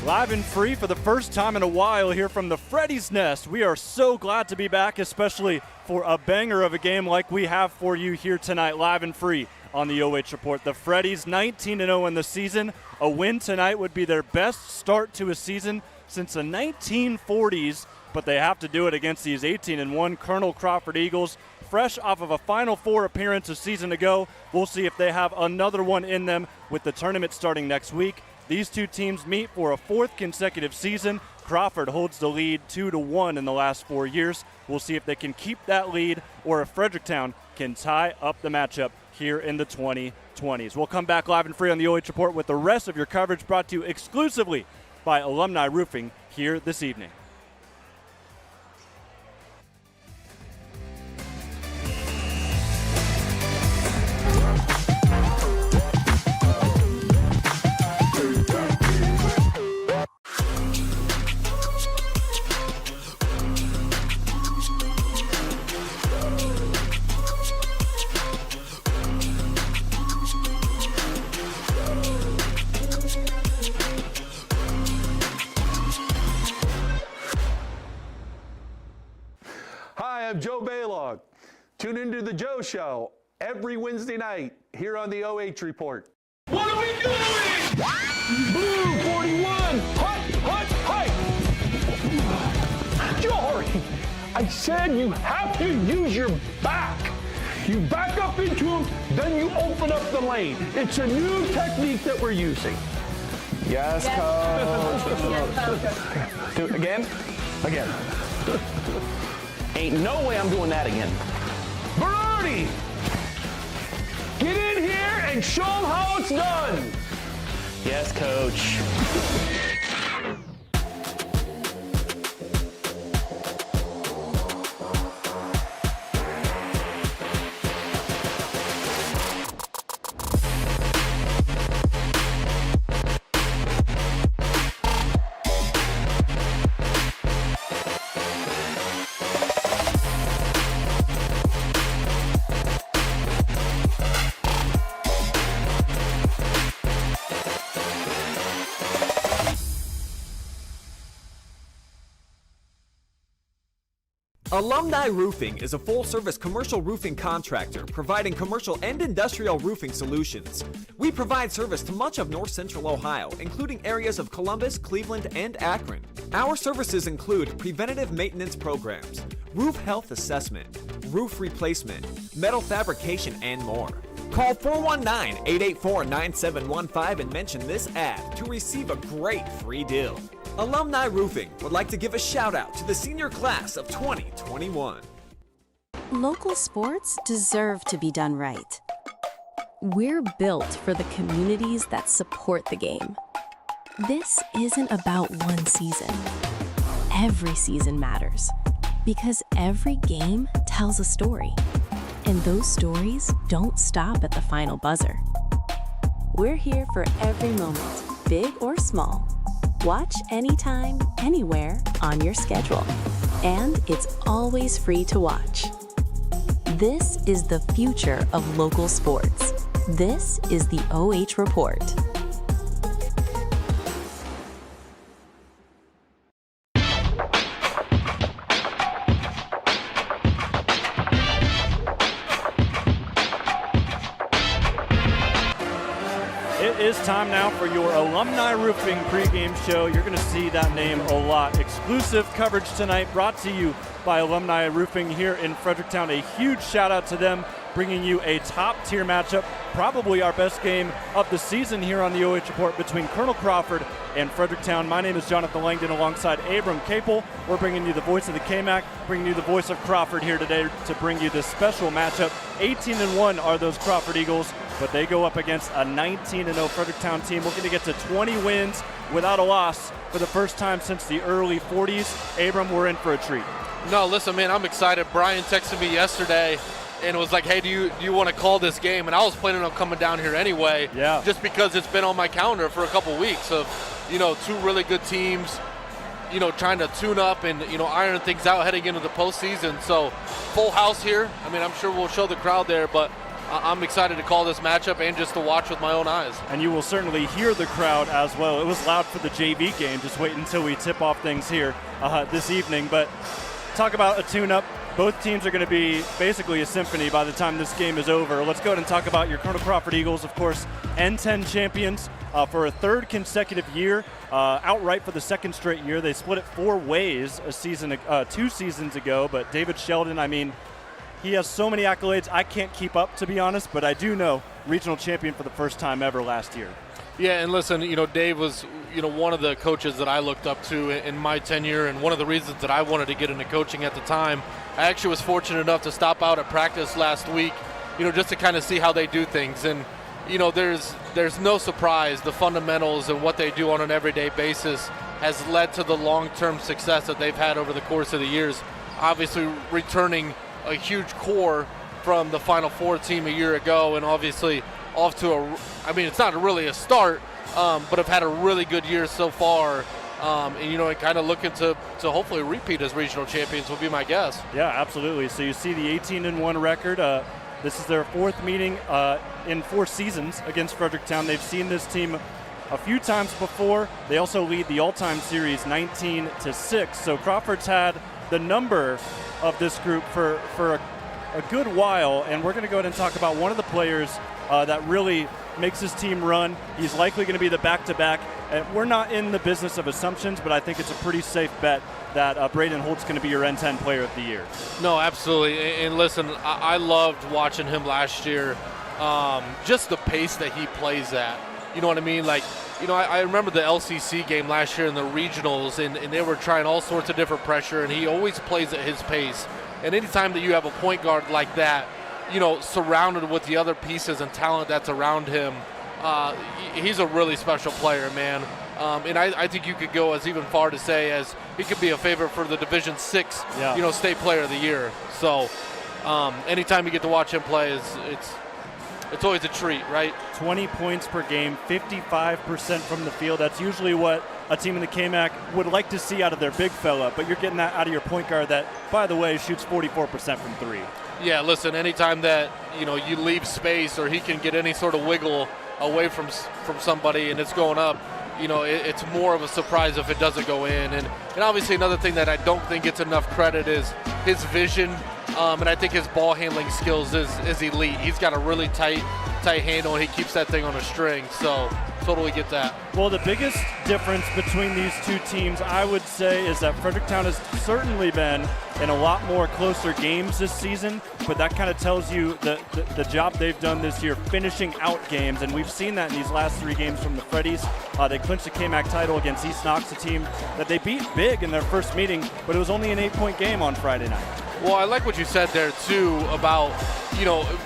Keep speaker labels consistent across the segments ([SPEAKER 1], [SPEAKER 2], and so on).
[SPEAKER 1] Live and free for the first time in a while here from the Freddies Nest. We are so glad to be back, especially for a banger of a game like we have for you here tonight, live and free on the OH Report. The Freddies 19-0 in the season. A win tonight would be their best start to a season since the 1940s, but they have to do it against these 18-1 Colonel Crawford Eagles. Fresh off of a Final Four appearance a season ago. We'll see if they have another one in them with the tournament starting next week. These two teams meet for a fourth consecutive season. Crawford holds the lead 2-1 in the last 4 years. We'll see if they can keep that lead or if Fredericktown can tie up the matchup here in the 2020s. We'll come back live and free on the OH Report with the rest of your coverage brought to you exclusively by Alumni Roofing here this evening.
[SPEAKER 2] I'm Joe Baylog. Tune into the Joe Show every Wednesday night here on the OH Report.
[SPEAKER 3] What are we doing? Blue 41, hut. Jory, I said you have to use your back. You back up into them, then you open up the lane. It's a new technique that we're using.
[SPEAKER 2] Yes, Coach.
[SPEAKER 3] Do it again. Ain't no way I'm doing that again. Berardi, get in here and show them how it's done.
[SPEAKER 4] Yes, Coach.
[SPEAKER 5] Alumni Roofing is a full-service commercial roofing contractor providing commercial and industrial roofing solutions. We provide service to much of north central Ohio, including areas of Columbus, Cleveland, and Akron. Our services include preventative maintenance programs, roof health assessment, roof replacement, metal fabrication, and more. Call 419-884-9715 and mention this ad to receive a great free deal. Alumni Roofing would like to give a shout out to the senior class of 2021.
[SPEAKER 6] Local sports deserve to be done right. We're built for the communities that support the game. This isn't about one season. Every season matters because every game tells a story. And those stories don't stop at the final buzzer. We're here for every moment, big or small. Watch anytime, anywhere on your schedule. And it's always free to watch. This is the future of local sports. This is the OH Report.
[SPEAKER 1] It is time now for your Alumni Roofing pregame show. You're going to see that name a lot. Exclusive coverage tonight brought to you by Alumni Roofing here in Fredericktown. A huge shout out to them, bringing you a top-tier matchup, probably our best game of the season here on the OH Report between Colonel Crawford and Fredericktown. My name is Jonathan Langdon alongside Abram Capel. We're bringing you the voice of the KMAC, bringing you the voice of Crawford here today to bring you this special matchup. 18-1 are those Crawford Eagles, but they go up against a 19-0 Fredericktown team looking to get to 20 wins without a loss for the first time since the early 40s. Abram, we're in for a treat.
[SPEAKER 7] No, listen, man, I'm excited. Brian texted me yesterday and was like, hey, do you want to call this game? And I was planning on coming down here anyway, just because it's been on my calendar for a couple weeks of, two really good teams, trying to tune up and, iron things out heading into the postseason. So full house here. I mean, I'm sure we'll show the crowd there, but I'm excited to call this matchup and just to watch with my own eyes.
[SPEAKER 1] And you will certainly hear the crowd as well. It was loud for the JV game. Just wait until we tip off things here this evening. But talk about a tune-up. Both teams are going to be basically a symphony by the time this game is over. Let's go ahead and talk about your Colonel Crawford Eagles, of course, N10 champions for a third consecutive year, outright for the second straight year. They split it 4 ways 2 seasons ago, but David Sheldon, I mean, he has so many accolades. I can't keep up, to be honest, but I do know regional champion for the first time ever last year.
[SPEAKER 7] Yeah, and listen, Dave was, one of the coaches that I looked up to in my tenure, and one of the reasons that I wanted to get into coaching at the time. I actually was fortunate enough to stop out at practice last week, just to kind of see how they do things. And, there's no surprise the fundamentals and what they do on an everyday basis has led to the long-term success that they've had over the course of the years. Obviously, returning a huge core from the Final Four team a year ago, and obviously off to it's not really a start, but have had a really good year so far. And kind of looking to hopefully repeat as regional champions would be my guess.
[SPEAKER 1] Yeah, absolutely. So you see the 18-1 record. This is their 4th meeting in 4 seasons against Fredericktown. They've seen this team a few times before. They also lead the all-time series 19-6. So Crawford's had the number of this group for a good while, and we're going to go ahead and talk about one of the players that really makes his team run. He's likely going to be the back-to-back. We're not in the business of assumptions, but I think it's a pretty safe bet that Braden Holt's going to be your N10 player of the year. No, absolutely. And listen, I loved watching him last year. Just the pace that he plays at. You know what I mean? I remember the LCC game last year in the regionals, and they were trying all sorts of different pressure, and he always plays at his pace. And anytime that you have a point guard like that, surrounded with the other pieces and talent that's around him, he's a really special player, man. And I think you could go as even far to say as he could be a favorite for the Division VI, state player of the year. So anytime you get to watch him play, it's always a treat, right? 20 points per game, 55% from the field. That's usually what a team in the KMAC would like to see out of their big fella, but you're getting that out of your point guard that, by the way, shoots 44% from 3. Yeah, listen, anytime that, you leave space or he can get any sort of wiggle away from somebody and it's going up, it's more of a surprise if it doesn't go in. And obviously another thing that I don't think gets enough credit is his vision, and I think his ball handling skills is elite. He's got a really tight handle, and he keeps that thing on a string, so totally get that. Well, the biggest difference between these two teams, I would say, is that Fredericktown has certainly been in a lot more closer games this season, but that kind of tells you the job they've done this year finishing out games, and we've seen that in these last 3 games from the Freddies. They clinched the KMAC title against East Knox, a team that they beat big in their first meeting, but it was only an 8-point game on Friday night. Well, I like what you said there, too, about,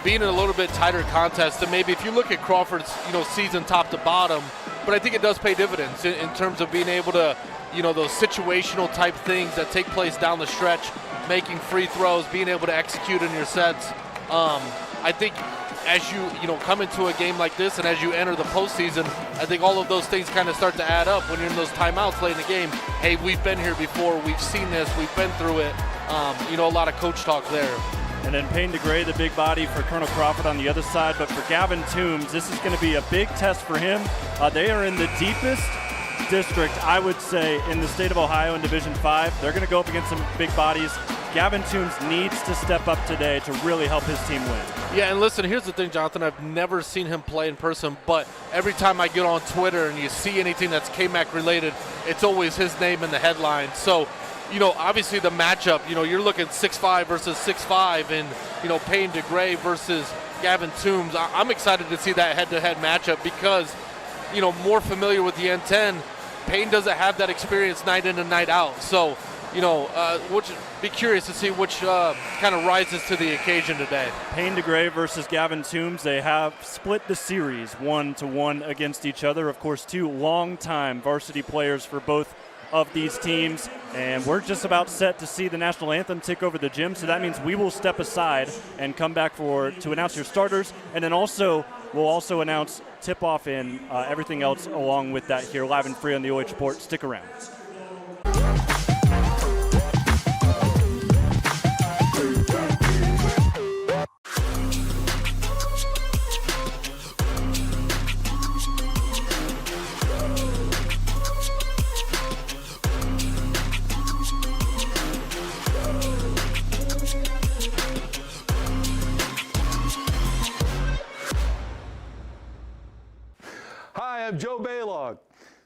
[SPEAKER 1] being in a little bit tighter contest. And maybe if you look at Crawford's, season top to bottom, but I think it does pay dividends in terms of being able to, those situational type things that take place down the stretch, making free throws, being able to execute in your sets. I think as you come into a game like this and as you enter the postseason, I think all of those things kind of start to add up when you're in those timeouts late in the game. Hey, we've been here before. We've seen this. We've been through it. A lot of coach talk there. And then Payne DeGray, the big body for Colonel Crawford on the other side. But for Gavin Toombs, this is going to be a big test for him. They are in the deepest district, I would say, in the state of Ohio in Division 5. They're going to go up against some big bodies. Gavin Toombs needs to step up today to really help his team win. Yeah, and listen, here's the thing, Jonathan. I've never seen him play in person, but every time I get on Twitter and you see anything that's KMAC related, it's always his name in the headline. So, obviously the matchup, you're looking 6'5 versus 6'5 and, Payne DeGray versus Gavin Toombs. I'm excited to see that head-to-head matchup because, more familiar with the N10, Payne doesn't have that experience night in and night out. So, be curious to see which kind of rises to the occasion today. Payne DeGray versus Gavin Toombs. They have split the series 1-1 against each other. Of course, 2 longtime varsity players for both of these teams, and we're just about set to see the national anthem take over the gym, so that means we will step aside and come back to announce your starters, and then we'll also announce tip-off and everything else along with that here live and free on the OH Report. Stick around.
[SPEAKER 2] am Joe Baylog.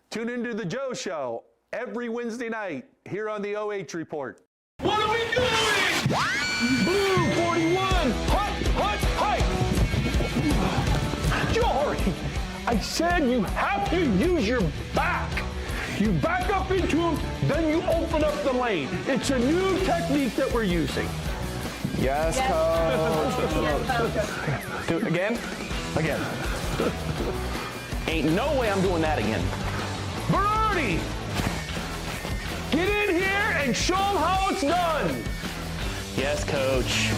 [SPEAKER 2] Tune into the Joe Show every Wednesday night here on the OH Report.
[SPEAKER 3] What are we doing? Blue 41, hut. Jory, I said you have to use your back. You back up into him, then you open up the lane. It's a new technique that we're using.
[SPEAKER 4] Yes, coach. Do it again. Ain't no way I'm doing that again.
[SPEAKER 3] Berardi, get in here and show them how it's done.
[SPEAKER 4] Yes, coach.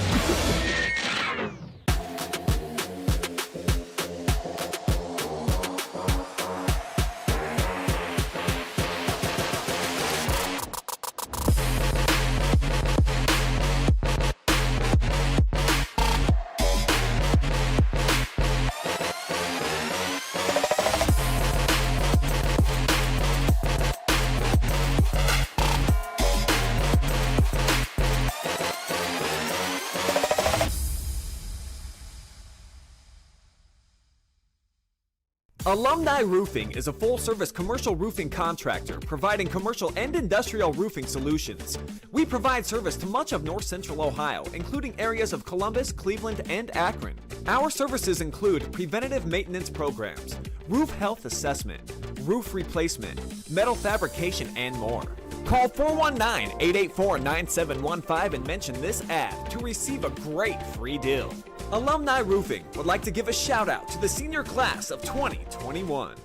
[SPEAKER 5] Alumni Roofing is a full-service commercial roofing contractor providing commercial and industrial roofing solutions. We provide service to much of north central Ohio, including areas of Columbus, Cleveland, and Akron. Our services include preventative maintenance programs, roof health assessment, roof replacement, metal fabrication, and more. Call 419-884-9715 and mention this ad to receive a great free deal. Alumni Roofing would like to give a shout out to the senior class of 2021.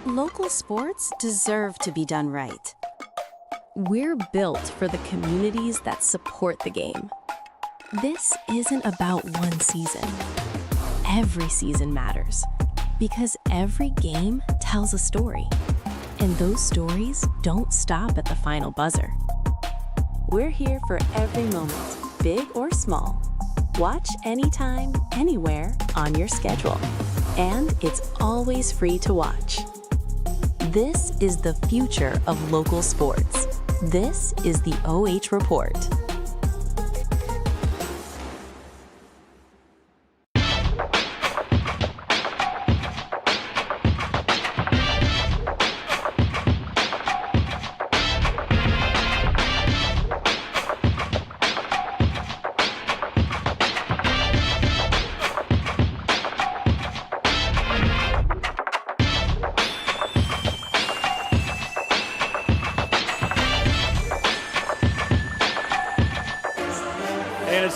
[SPEAKER 6] Local sports deserve to be done right. We're built for the communities that support the game. This isn't about one season. Every season matters because every game tells a story. And those stories don't stop at the final buzzer. We're here for every moment, big or small. Watch anytime, anywhere on your schedule. And it's always free to watch. This is the future of local sports. This is the OH Report.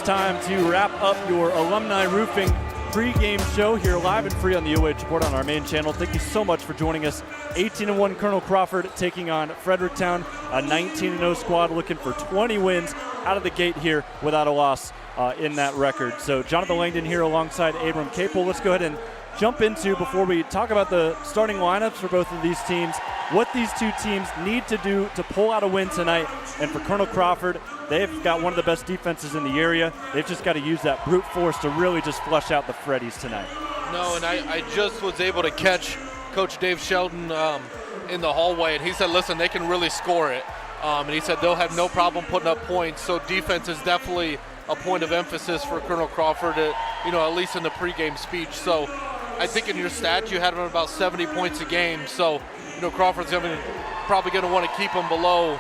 [SPEAKER 1] Time to wrap up your Alumni Roofing pregame show here live and free on the OH Report on our main channel. Thank you so much for joining us. 18-1 Colonel Crawford taking on Fredericktown, a 19-0 squad looking for 20 wins out of the gate here without a loss in that record. So Jonathan Langdon here alongside Abram Capel. Let's go ahead and jump into, before we talk about the starting lineups for both of these teams, what these two teams need to do to pull out a win tonight. And for Colonel Crawford, they've got one of the best defenses in the area. They've just got to use that brute force to really just flush out the Freddies tonight.
[SPEAKER 7] No, and I just was able to catch Coach Dave Sheldon in the hallway, and he said, listen, they can really score it. And he said they'll have no problem putting up points. So defense is definitely a point of emphasis for Colonel Crawford, at least in the pregame speech. So I think in your stats you had him at about 70 points a game. So, Crawford's probably going to want to keep him below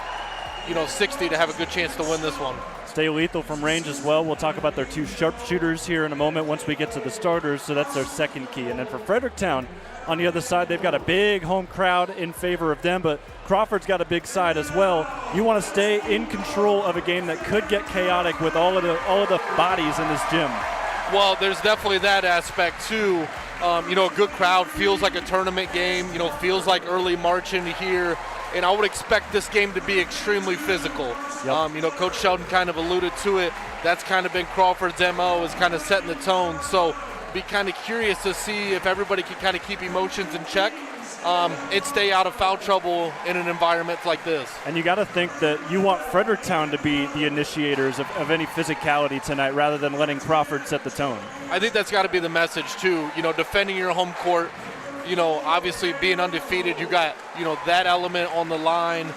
[SPEAKER 7] 60 to have a good chance to win this one.
[SPEAKER 1] Stay lethal from range as well. We'll talk about their two sharpshooters here in a moment once we get to the starters, so that's their second key. And then for Fredericktown, on the other side, they've got a big home crowd in favor of them, but Crawford's got a big side as well. You want to stay in control of a game that could get chaotic with all of the bodies in this gym.
[SPEAKER 7] Well, there's definitely that aspect too. A good crowd feels like a tournament game, feels like early March into here. And I would expect this game to be extremely physical. Yep. Coach Sheldon kind of alluded to it. That's kind of been Crawford's MO, is kind of setting the tone. So be kind of curious to see if everybody can kind of keep emotions in check and stay out of foul trouble in an environment like this.
[SPEAKER 1] And you got to think that you want Fredericktown to be the initiators of any physicality tonight rather than letting Crawford set the tone.
[SPEAKER 7] I think that's got to be the message too. Defending your home court, obviously being undefeated, you got, that element on the line.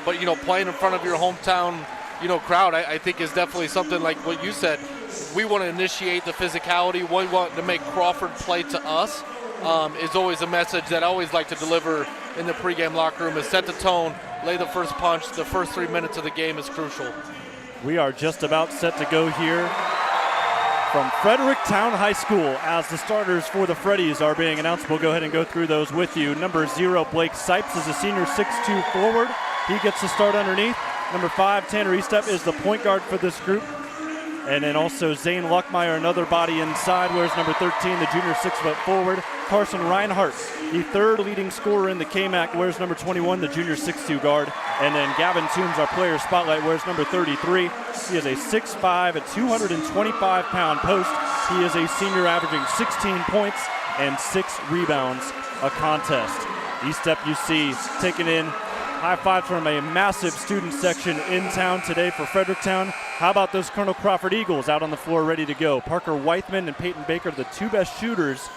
[SPEAKER 7] But, playing in front of your hometown, crowd, I think is definitely something like what you said. We want to initiate the physicality. We want to make Crawford play to us. is always a message that I always like to deliver in the pregame locker room, is set the tone, lay the first punch. The first 3 minutes of the game is crucial.
[SPEAKER 1] We are just about set to go here from Fredericktown High School as the starters for the Freddies are being announced. We'll go ahead and go through those with you. Number 0, Blake Sipes, is a senior 6'2" forward. He gets to start underneath. Number 5, Tanner Estep, is the point guard for this group. And then also Zane Luckmeyer, another body inside, wears number 13, the junior 6-foot forward. Carson Reinhart, the third leading scorer in the KMAC, wears number 21, the junior 6'2" guard. And then Gavin Toombs, our player spotlight, wears number 33. He is a 6'5", a 225-pound post. He is a senior averaging 16 points and 6 rebounds a contest. Estep, you see, taking in high fives from a massive student section in town today for Fredericktown. How about those Colonel Crawford Eagles out on the floor ready to go? Parker Weithman and Peyton Baker, the two best shooters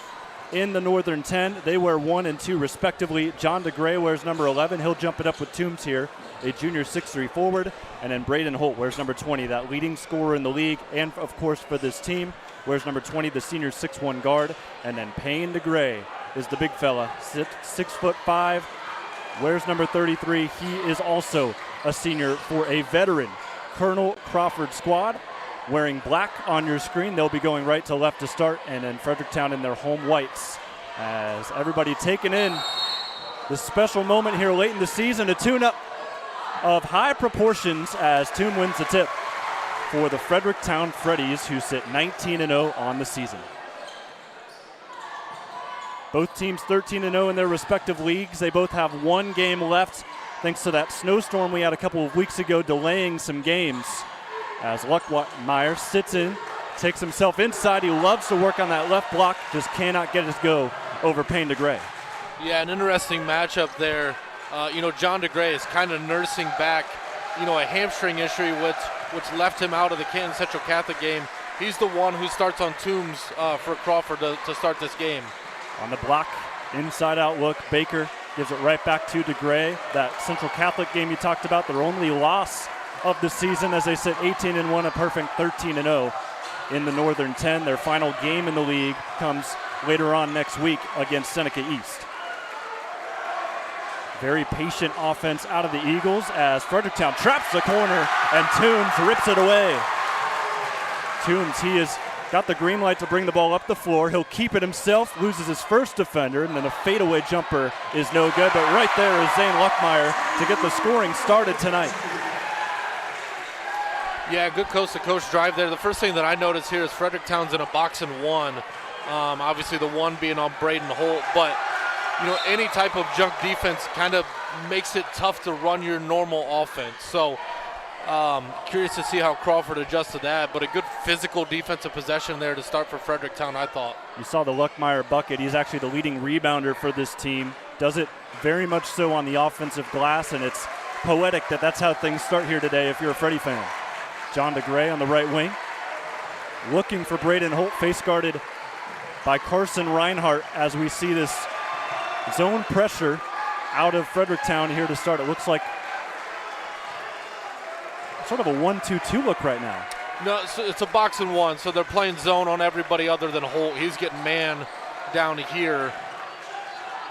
[SPEAKER 1] in the Northern 10. They wear 1 and 2 respectively. John DeGray wears number 11. He'll jump it up with Toombs here, a junior 6'3" forward. And then Braden Holt wears number 20, that leading scorer in the league. And, of course, for this team, wears number 20, the senior 6'1" guard. And then Payne DeGray is the big fella, 6'5", wears number 33. He is also a senior for a veteran Colonel Crawford squad. Wearing black on your screen, they'll be going right to left to start, and then Fredericktown in their home whites. As everybody taking in this special moment here late in the season, a tune-up of high proportions as Toom wins the tip for the Fredericktown Freddies, who sit 19-0 on the season. Both teams 13-0 in their respective leagues. They both have 1 game left, thanks to that snowstorm we had a couple of weeks ago delaying some games. As Luckmeyer sits in, takes himself inside. He loves to work on that left block, just cannot get his go over Payne DeGray.
[SPEAKER 7] Yeah, an interesting matchup there. John DeGray is kind of nursing back, a hamstring issue which left him out of the Canton Central Catholic game. He's the one who starts on Toombs for Crawford to start this game.
[SPEAKER 1] On the block, inside-out look, Baker gives it right back to DeGray. That Central Catholic game you talked about, their only loss of the season as they sit 18-1, a perfect 13-0 in the Northern 10. Their final game in the league comes later on next week against Seneca East. Very patient offense out of the Eagles as Fredericktown traps the corner and Toombs rips it away. Toombs, he has got the green light to bring the ball up the floor. He'll keep it himself, loses his first defender, and then a fadeaway jumper is no good. But right there is Zane Luckmeyer to get the scoring started tonight.
[SPEAKER 7] Yeah, good coast-to-coast drive there. The first thing that I noticed here is Fredericktown's in a box and 1. Obviously the 1 being on Braden Holt, but any type of junk defense kind of makes it tough to run your normal offense. So curious to see how Crawford adjusts to that, but a good physical defensive possession there to start for Fredericktown, I thought.
[SPEAKER 1] You saw the Luckmeyer bucket. He's actually the leading rebounder for this team. Does it very much so on the offensive glass, and it's poetic that that's how things start here today if you're a Freddie fan. John DeGray on the right wing, looking for Braden Holt, face guarded by Carson Reinhart as we see this zone pressure out of Fredericktown here to start. It looks like sort of a 1-2-2 look right now.
[SPEAKER 7] No, it's a box and 1, so they're playing zone on everybody other than Holt. He's getting man down here,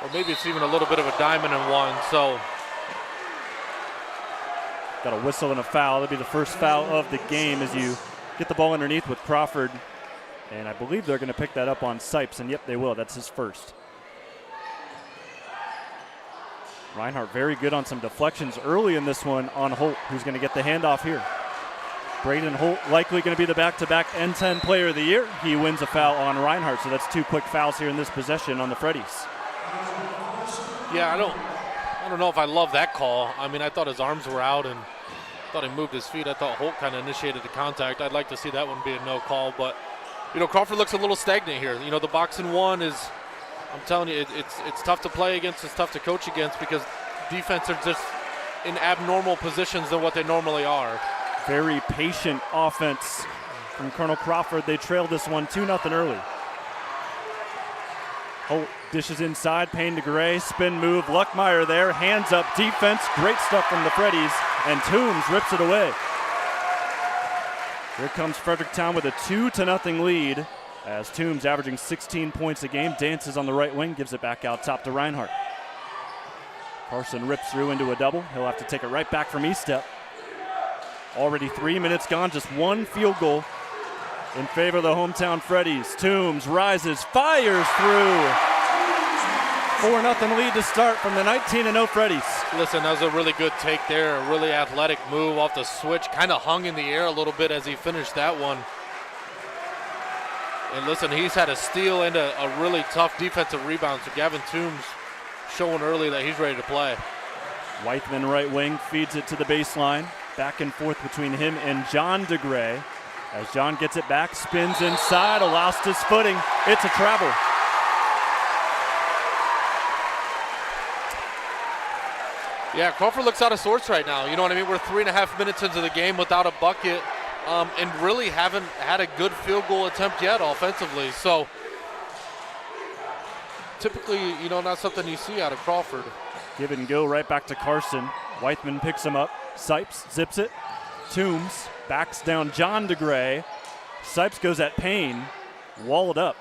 [SPEAKER 7] or maybe it's even a little bit of a diamond and 1, so.
[SPEAKER 1] Got a whistle and a foul. That'll be the first foul of the game as you get the ball underneath with Crawford. And I believe they're going to pick that up on Sipes, and yep, they will. That's his first. Reinhart very good on some deflections early in this one on Holt, who's going to get the handoff here. Braden Holt likely going to be the back-to-back N10 player of the year. He wins a foul on Reinhart, so that's 2 quick fouls here in this possession on the Freddies.
[SPEAKER 7] Yeah, I don't know if I love that call. I mean, I thought his arms were out and thought he moved his feet. I thought Holt kind of initiated the contact. I'd like to see that one be a no call, but Crawford looks a little stagnant here. The box and 1 is, I'm telling you, it's tough to play against, it's tough to coach against because defense are just in abnormal positions than what they normally are.
[SPEAKER 1] Very patient offense from Colonel Crawford. They trailed this one 2-0 early. Holt dishes inside, Payne DeGray, spin move, Luckmeyer there, hands up, defense, great stuff from the Freddies, and Toombs rips it away. Here comes Fredericktown with a 2-0 lead as Toombs, averaging 16 points a game, dances on the right wing, gives it back out top to Reinhardt. Carson rips through into a double. He'll have to take it right back from E-step. Already 3 minutes gone, just one field goal in favor of the hometown Freddies. Toombs rises, fires through. 4-0 lead to start from the 19-0 Freddies.
[SPEAKER 7] Listen, that was a really good take there, a really athletic move off the switch. Kind of hung in the air a little bit as he finished that one. And listen, he's had a steal and a really tough defensive rebound. So Gavin Toombs showing early that he's ready to play.
[SPEAKER 1] Weithman right wing feeds it to the baseline. Back and forth between him and John DeGray. As John gets it back, spins inside, lost his footing. It's a travel.
[SPEAKER 7] Yeah, Crawford looks out of sorts right now. You know what I mean? We're 3.5 minutes into the game without a bucket. And really haven't had a good field goal attempt yet offensively. So typically, you know, not something you see out of Crawford.
[SPEAKER 1] Give it and go right back to Carson. Weithman picks him up. Sipes zips it. Toombs backs down John DeGray. Sipes goes at Payne. Walled up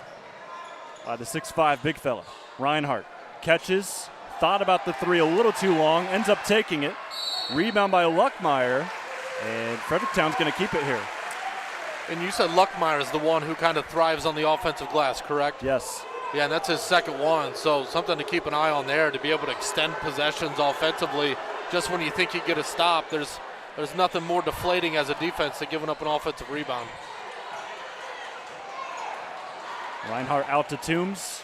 [SPEAKER 1] by the 6'5" big fella. Reinhardt catches. Thought about the three a little too long. Ends up taking it. Rebound by Luckmeyer. And Fredericktown's going to keep it here.
[SPEAKER 7] And you said Luckmeyer is the one who kind of thrives on the offensive glass, correct?
[SPEAKER 1] Yes.
[SPEAKER 7] Yeah, and that's his second one. So something to keep an eye on there, to be able to extend possessions offensively. Just when you think you get a stop, there's nothing more deflating as a defense than giving up an offensive rebound.
[SPEAKER 1] Reinhardt out to Toombs.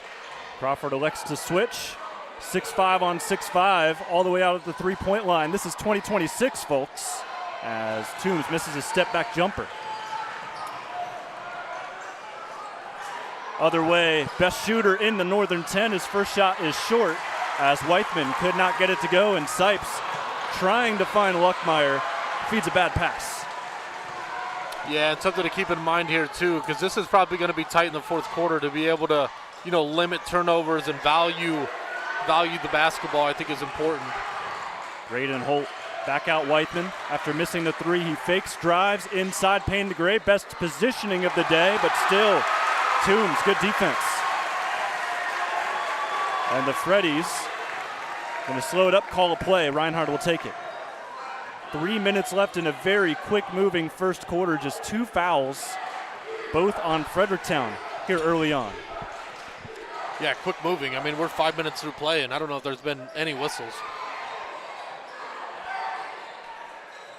[SPEAKER 1] Crawford elects to switch. 6'5" on 6'5", all the way out at the three-point line. This is 2026, folks, as Toombs misses a step-back jumper. Other way, best shooter in the Northern 10. His first shot is short, as Weithman could not get it to go, and Sipes, trying to find Luckmeyer, feeds a bad pass.
[SPEAKER 7] Yeah, and something to keep in mind here, too, because this is probably going to be tight in the fourth quarter to be able to, you know, limit turnovers and value the basketball, I think, is important.
[SPEAKER 1] Graydon Holt back out Weithman. After missing the three, he fakes, drives inside Payne DeGray. Best positioning of the day, but still, Toombs, good defense. And the Freddies going to slow it up, call a play. Reinhardt will take it. 3 minutes left in a very quick-moving first quarter. Just two fouls, both on Fredericktown here early on.
[SPEAKER 7] Yeah, quick moving. I mean, we're 5 minutes through play, and I don't know if there's been any whistles.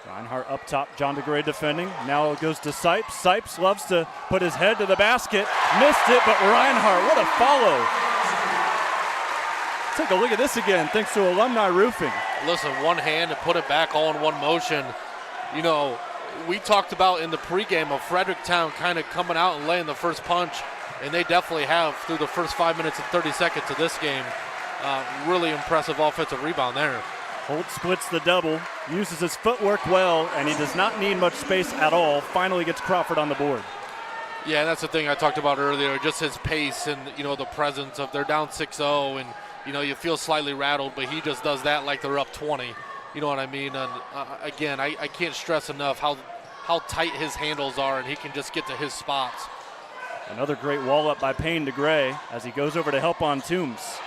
[SPEAKER 1] Reinhardt up top, John DeGray defending. Now it goes to Sipes. Sipes loves to put his head to the basket. Missed it, but Reinhardt, what a follow. Take a look at this again, thanks to Alumni Roofing.
[SPEAKER 7] Listen, one hand and put it back all in one motion. You know, we talked about in the pregame of Fredericktown kind of coming out and laying the first punch. And they definitely have through the first 5 minutes and 30 seconds of this game. Really impressive offensive rebound there.
[SPEAKER 1] Holt splits the double, uses his footwork well, and he does not need much space at all. Finally gets Crawford on the board.
[SPEAKER 7] Yeah, and that's the thing I talked about earlier, just his pace and, you know, the presence of they're down 6-0 and, you know, you feel slightly rattled, but he just does that like they're up 20. You know what I mean? And, again, I can't stress enough how tight his handles are, and he can just get to his spots.
[SPEAKER 1] Another great wall up by Payne DeGray as he goes over to help on Toombs.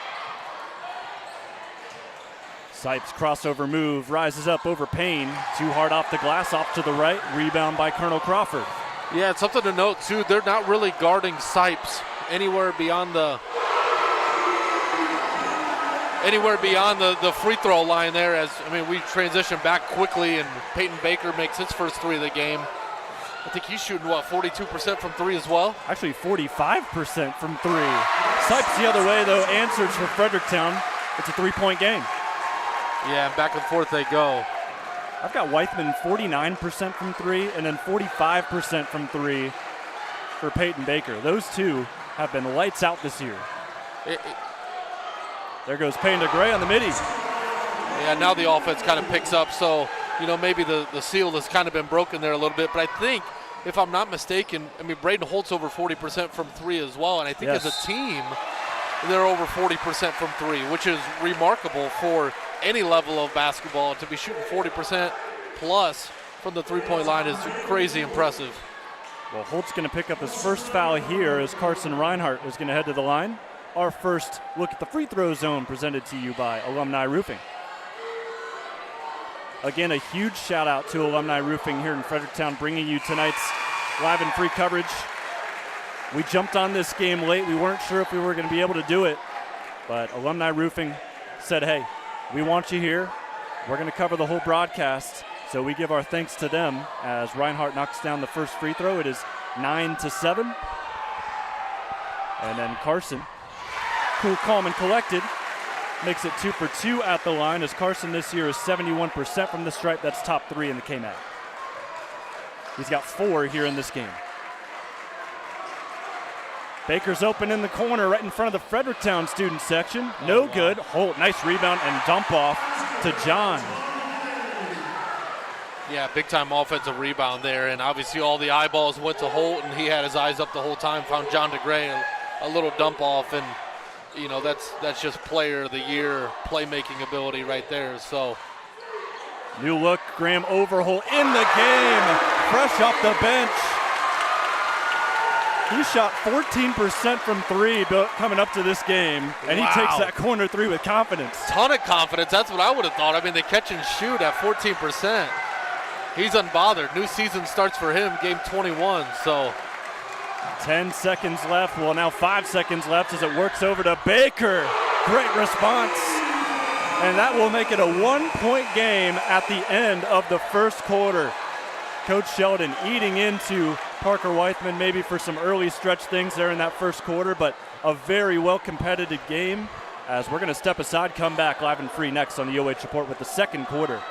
[SPEAKER 1] Sipes crossover move, rises up over Payne. Too hard off the glass, off to the right. Rebound by Colonel Crawford.
[SPEAKER 7] Yeah, it's something to note, too. They're not really guarding Sipes anywhere beyond the free throw line there. As I mean, we transition back quickly, and Peyton Baker makes his first three of the game. I think he's shooting, 42% from three as well?
[SPEAKER 1] Actually, 45% from three. Sipes the other way, though, answers for Fredericktown. It's a three-point game.
[SPEAKER 7] Yeah, back and forth they go.
[SPEAKER 1] I've got Weithman 49% from three and then 45% from three for Peyton Baker. Those two have been lights out this year. There goes Payne DeGray on the midi.
[SPEAKER 7] Yeah, now the offense kind of picks up, so you know, maybe the seal has kind of been broken there a little bit. But I think, if I'm not mistaken, I mean, Braden Holt's over 40% from three as well. And I think as a team, they're over 40% from three, which is remarkable for any level of basketball. To be shooting 40% plus from the three-point line is crazy impressive.
[SPEAKER 1] Well, Holt's going to pick up his first foul here as Carson Reinhardt is going to head to the line. Our first look at the free throw zone presented to you by Alumni Roofing. Again, a huge shout out to Alumni Roofing here in Fredericktown, bringing you tonight's live and free coverage. We jumped on this game late. We weren't sure if we were going to be able to do it, but Alumni Roofing said, hey, we want you here. We're going to cover the whole broadcast. So we give our thanks to them as Reinhardt knocks down the first free throw. It is 9-7. And then Carson, cool, calm, and collected, makes it 2 for 2 at the line as Carson this year is 71% from the stripe. That's top 3 in the KMAC. He's got 4 here in this game. Baker's open in the corner right in front of the Fredericktown student section. No good. Holt, nice rebound and dump off to John.
[SPEAKER 7] Yeah, big-time offensive rebound there, and obviously all the eyeballs went to Holt, and he had his eyes up the whole time, found John DeGray, a little dump-off, and, you know, that's just player of the year playmaking ability right there. So
[SPEAKER 1] new look, Graham Overholt in the game, fresh off the bench. He shot 14% from 3 coming up to this game, and he takes that corner 3 with confidence.
[SPEAKER 7] Ton of confidence. That's what I would have thought. I mean, they catch and shoot at 14%. He's unbothered. New season starts for him, game 21. So
[SPEAKER 1] 10 seconds left. Well, now 5 seconds left as it works over to Baker. Great response. And that will make it a 1-point game at the end of the first quarter. Coach Sheldon eating into Parker Weithman maybe for some early stretch things there in that first quarter, but a very well competitive game as we're going to step aside, come back live and free next on the OH Report with the second quarter.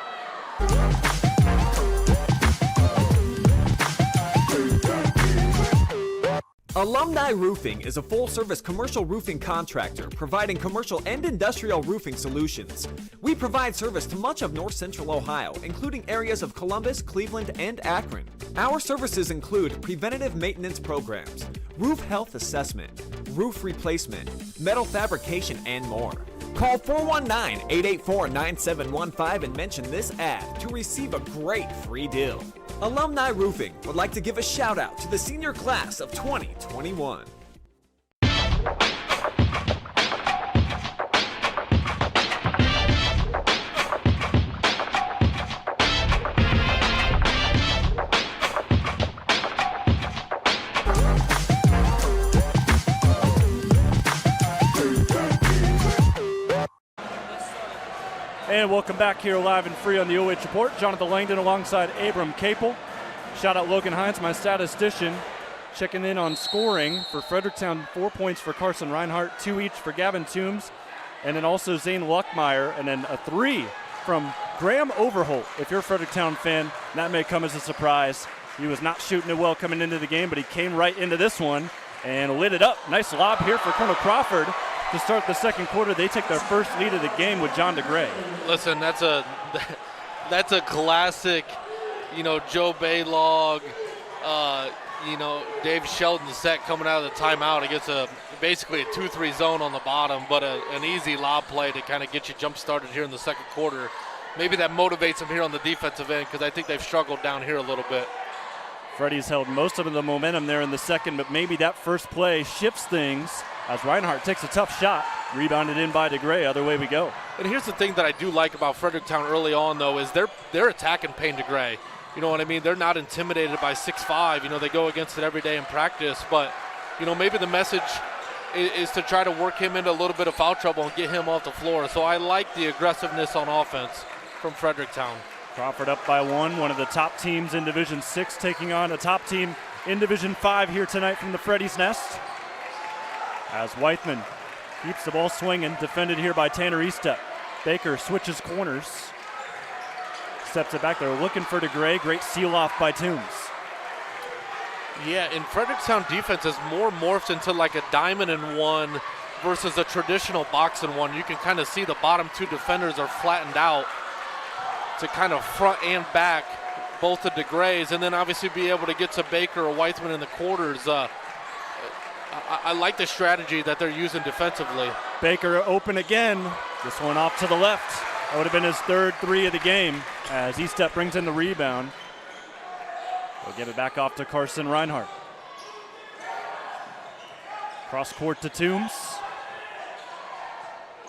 [SPEAKER 5] Alumni Roofing is a full-service commercial roofing contractor providing commercial and industrial roofing solutions. We provide service to much of north central Ohio, including areas of Columbus, Cleveland, and Akron. Our services include preventative maintenance programs, roof health assessment, roof replacement, metal fabrication, and more. Call 419-884-9715 and mention this ad to receive a great free deal. Alumni Roofing would like to give a shout out to the senior class of 2021.
[SPEAKER 1] And welcome back here live and free on the OH Report. Jonathan Langdon alongside Abram Capel. Shout out Logan Hines, my statistician, checking in on scoring for Fredericktown. 4 points for Carson Reinhardt, 2 each for Gavin Toombs, and then also Zane Luckmeyer, and then a 3 from Graham Overholt. If you're a Fredericktown fan, that may come as a surprise. He was not shooting it well coming into the game, but he came right into this one and lit it up. Nice lob here for Colonel Crawford. To start the second quarter, they take their first lead of the game with John DeGray.
[SPEAKER 7] Listen, that's a classic, Joe Baylog, Dave Sheldon set coming out of the timeout against basically a 2-3 zone on the bottom, but an easy lob play to kind of get you jump started here in the second quarter. Maybe that motivates them here on the defensive end because I think they've struggled down here a little bit.
[SPEAKER 1] Freddy's held most of the momentum there in the second, but maybe that first play shifts things as Reinhardt takes a tough shot, rebounded in by DeGray. Other way we go.
[SPEAKER 7] And here's the thing that I do like about Fredericktown early on, though, is they're attacking Payne DeGray. You know what I mean? They're not intimidated by 6'5". They go against it every day in practice. But, maybe the message is to try to work him into a little bit of foul trouble and get him off the floor. So I like the aggressiveness on offense from Fredericktown.
[SPEAKER 1] Crawford up by 1 of the top teams in Division 6 taking on a top team in Division 5 here tonight from the Freddy's Nest. As Weithman keeps the ball swinging, defended here by Tanner Estep. Baker switches corners, steps it back there, looking for DeGray. Great seal off by Toombs.
[SPEAKER 7] Yeah, and Fredericktown defense has more morphed into like a diamond and one versus a traditional box and one. You can kind of see the bottom 2 defenders are flattened out to kind of front and back both the DeGrays, and then obviously be able to get to Baker or Weithman in the quarters. I like the strategy that they're using defensively.
[SPEAKER 1] Baker open again. This one off to the left. That would have been his third 3 of the game as Estep brings in the rebound. They'll give it back off to Carson Reinhardt. Cross court to Toombs.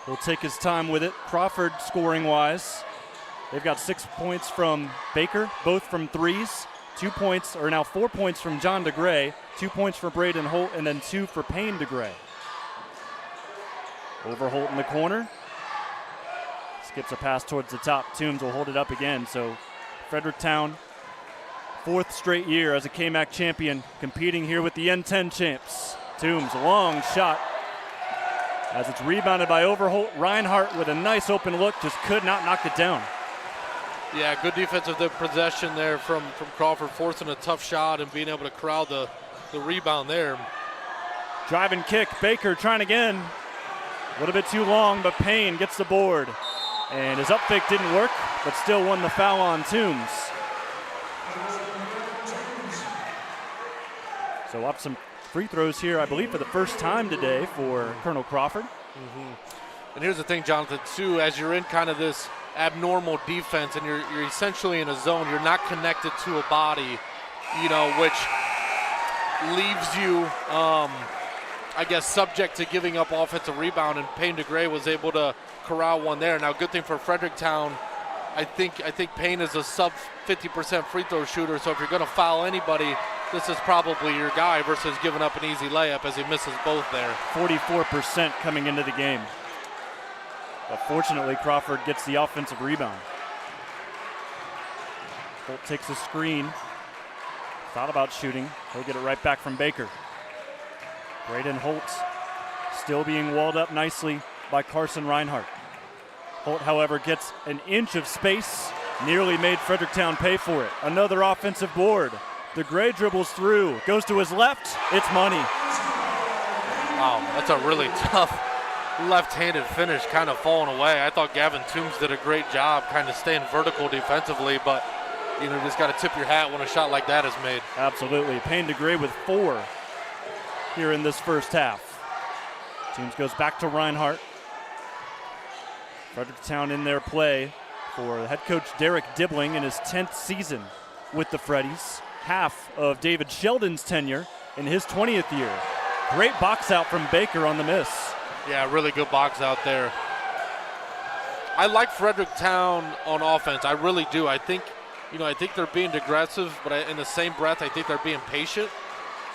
[SPEAKER 1] He'll take his time with it. Crawford scoring-wise. They've got 6 points from Baker, both from threes. 2 points, or now 4 points from John DeGray. 2 points for Braden Holt, and then 2 for Payne DeGray. Over Holt in the corner. Skips a pass towards the top. Toombs will hold it up again. So Fredericktown, 4th straight year as a KMAC champion, competing here with the N10 champs. Toombs, long shot. As it's rebounded by Overholt. Reinhardt with a nice open look, just could not knock it down.
[SPEAKER 7] Yeah, good defensive possession there from Crawford, forcing a tough shot and being able to corral the rebound there.
[SPEAKER 1] Drive and kick. Baker trying again. A little bit too long, but Payne gets the board. And his up fake didn't work, but still won the foul on Toombs. So up some free throws here, I believe, for the first time today for Colonel Crawford.
[SPEAKER 7] And here's the thing, Jonathan, too, as you're in kind of this abnormal defense and you're essentially in a zone, you're not connected to a body, which leaves you, I guess, subject to giving up offensive rebound, and Payne DeGray was able to corral one there. Now, good thing for Fredericktown, I think Payne is a sub 50% free throw shooter, so if you're going to foul anybody, this is probably your guy versus giving up an easy layup as he misses both there.
[SPEAKER 1] 44% coming into the game. But fortunately, Crawford gets the offensive rebound. Holt takes a screen. Thought about shooting. He'll get it right back from Baker. Braden Holt still being walled up nicely by Carson Reinhardt. Holt, however, gets an inch of space. Nearly made Fredericktown pay for it. Another offensive board. DeGray dribbles through. Goes to his left. It's money.
[SPEAKER 7] Wow, that's a really tough left-handed finish, kind of falling away. I thought Gavin Toombs did a great job kind of staying vertical defensively, but just got to tip your hat when a shot like that is made.
[SPEAKER 1] Absolutely. Payne DeGray with 4 here in this first half. Toombs goes back to Reinhardt. Fredericktown in their play for head coach Derek Dibling in his 10th season with the Freddies. Half of David Sheldon's tenure in his 20th year. Great box out from Baker on the miss.
[SPEAKER 7] Yeah, really good box out there. I like Fredericktown on offense. I really do. I think they're being aggressive, but in the same breath, I think they're being patient.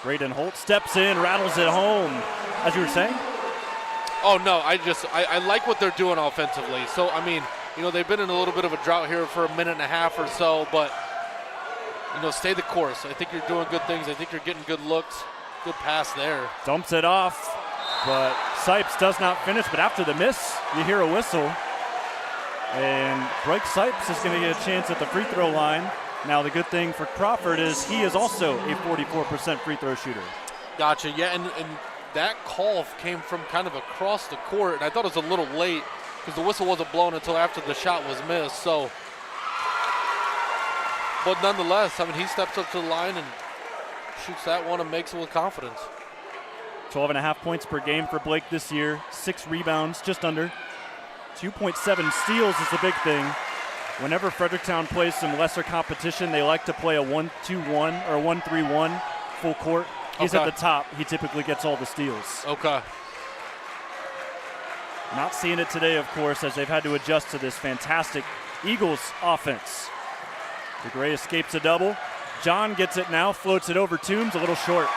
[SPEAKER 1] Braden Holt steps in, rattles it home. As you were saying?
[SPEAKER 7] Oh, no, I like what they're doing offensively. So, they've been in a little bit of a drought here for a minute and a half or so, but, stay the course. I think you're doing good things. I think you're getting good looks. Good pass there.
[SPEAKER 1] Dumps it off, but Sipes does not finish. But after the miss, you hear a whistle. And Blake Sipes is going to get a chance at the free throw line. Now, the good thing for Crawford is he is also a 44% free throw shooter.
[SPEAKER 7] Gotcha. Yeah, and that call came from kind of across the court. And I thought it was a little late because the whistle wasn't blown until after the shot was missed. So, but nonetheless, he steps up to the line and shoots that one and makes it with confidence.
[SPEAKER 1] 12.5 points per game for Blake this year. 6 rebounds, just under. 2.7 steals is the big thing. Whenever Fredericktown plays some lesser competition, they like to play a 1-2-1 or a 1-3-1 full court. He's at the top. He typically gets all the steals.
[SPEAKER 7] Okay.
[SPEAKER 1] Not seeing it today, of course, as they've had to adjust to this fantastic Eagles offense. DeGray escapes a double. John gets it now, floats it over Toombs, a little short.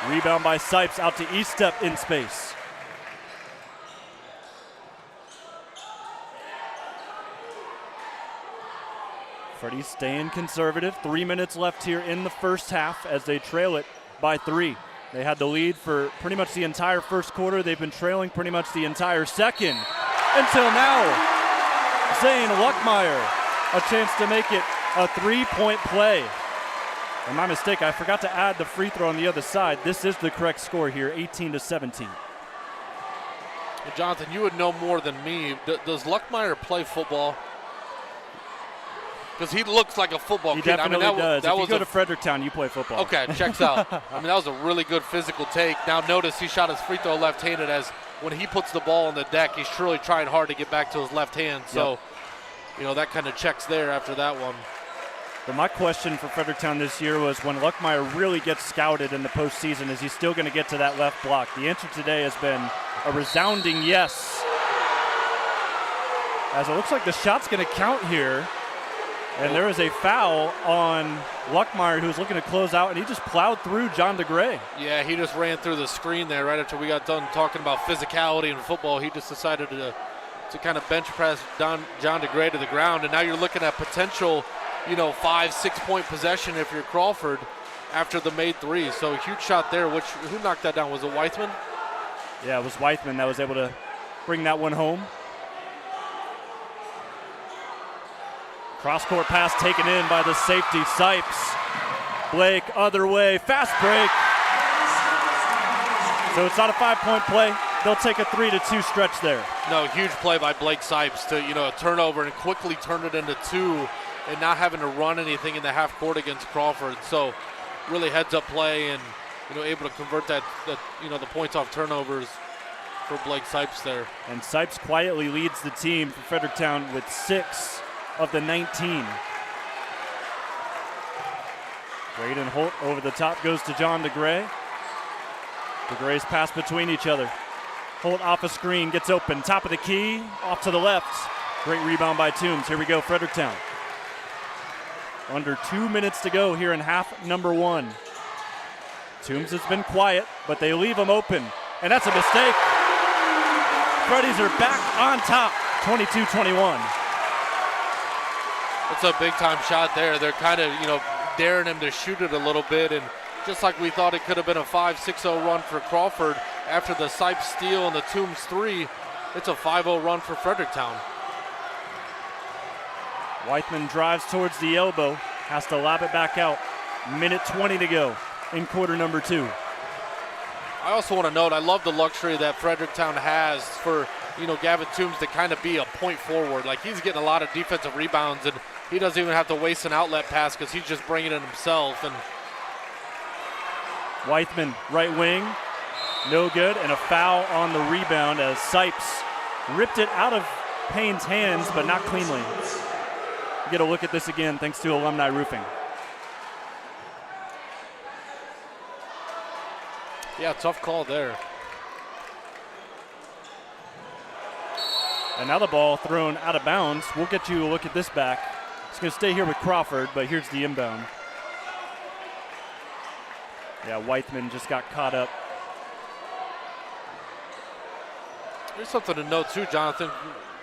[SPEAKER 1] Rebound by Sipes out to Eastep in space. Freddies staying conservative. 3 minutes left here in the first half as they trail it by 3. They had the lead for pretty much the entire first quarter. They've been trailing pretty much the entire second until now. Zane Luckmeyer, a chance to make it a 3-point play. And my mistake, I forgot to add the free throw on the other side. This is the correct score here, 18-17.
[SPEAKER 7] Well, Jonathan, you would know more than me. Does Luckmeyer play football? Because he looks like a football kid.
[SPEAKER 1] He definitely does. If you go
[SPEAKER 7] a
[SPEAKER 1] to Fredericktown, you play football.
[SPEAKER 7] Okay, checks out. That was a really good physical take. Now notice he shot his free throw left-handed, as when he puts the ball on the deck, he's truly trying hard to get back to his left hand. So, that kind of checks there after that one.
[SPEAKER 1] But my question for Fredericktown this year was, when Luckmeyer really gets scouted in the postseason, is he still going to get to that left block? The answer today has been a resounding yes. As it looks like the shot's going to count here. And there is a foul on Luckmeyer, who's looking to close out, and he just plowed through John DeGray.
[SPEAKER 7] Yeah, he just ran through the screen there right after we got done talking about physicality in football. He just decided to kind of bench press John DeGray to the ground, and now you're looking at potential, 5-6 point possession if you're Crawford after the made three. So a huge shot there. Who knocked that down? Was it Weithman?
[SPEAKER 1] Yeah, it was Weithman that was able to bring that one home. Cross-court pass taken in by the safety, Sipes. Blake, other way, fast break. So it's not a 5-point play. They'll take a 3-2 stretch there.
[SPEAKER 7] No, huge play by Blake Sipes to, a turnover and quickly turn it into 2 and not having to run anything in the half court against Crawford. So really heads-up play and, able to convert the points off turnovers for Blake Sipes there. And
[SPEAKER 1] Sipes quietly leads the team for Fredericktown with 6 of the 19. Braden Holt over the top goes to John DeGray. DeGray's pass between each other. Holt off a screen, gets open, top of the key, off to the left. Great rebound by Toombs. Here we go, Fredericktown. Under 2 minutes to go here in half number 1. Toombs has been quiet, but they leave him open, and that's a mistake. Freddies are back on top, 22-21.
[SPEAKER 7] It's a big-time shot there. They're kind of, daring him to shoot it a little bit, and just like we thought it could have been a 5-6-0 run for Crawford after the Sipes steal and the Toombs 3, it's a 5-0 run for Fredericktown.
[SPEAKER 1] Weithman drives towards the elbow, has to lob it back out. Minute 20 to go in quarter number 2.
[SPEAKER 7] I also want to note, I love the luxury that Fredericktown has for, Gavin Toombs to kind of be a point forward. Like, he's getting a lot of defensive rebounds, and he doesn't even have to waste an outlet pass because he's just bringing it himself. And
[SPEAKER 1] Weithman, right wing, no good, and a foul on the rebound as Sipes ripped it out of Payne's hands, but not cleanly. You get a look at this again thanks to Alumni Roofing.
[SPEAKER 7] Yeah, tough call there.
[SPEAKER 1] And now the ball thrown out of bounds. We'll get you a look at this back. It's going to stay here with Crawford, but here's the inbound. Yeah, Weithman just got caught up.
[SPEAKER 7] There's something to note too, Jonathan.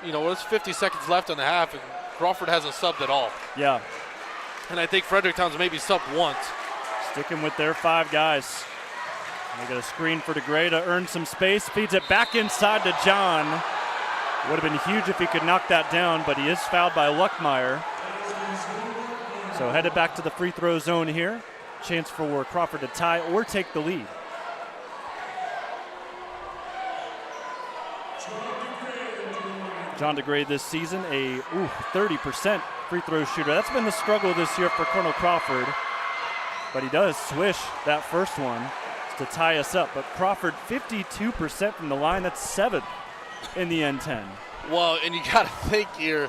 [SPEAKER 7] There's 50 seconds left in the half, and Crawford hasn't subbed at all.
[SPEAKER 1] Yeah.
[SPEAKER 7] And I think Fredericktown's maybe subbed once.
[SPEAKER 1] Sticking with their 5 guys. They got a screen for DeGray to earn some space. Feeds it back inside to John. Would have been huge if he could knock that down, but he is fouled by Luckmeyer. So headed back to the free throw zone here. Chance for Crawford to tie or take the lead. John DeGray this season, a 30% free throw shooter. That's been the struggle this year for Colonel Crawford. But he does swish that first one to tie us up. But Crawford, 52% from the line. That's 7th in the N10.
[SPEAKER 7] Well, and you got to think here,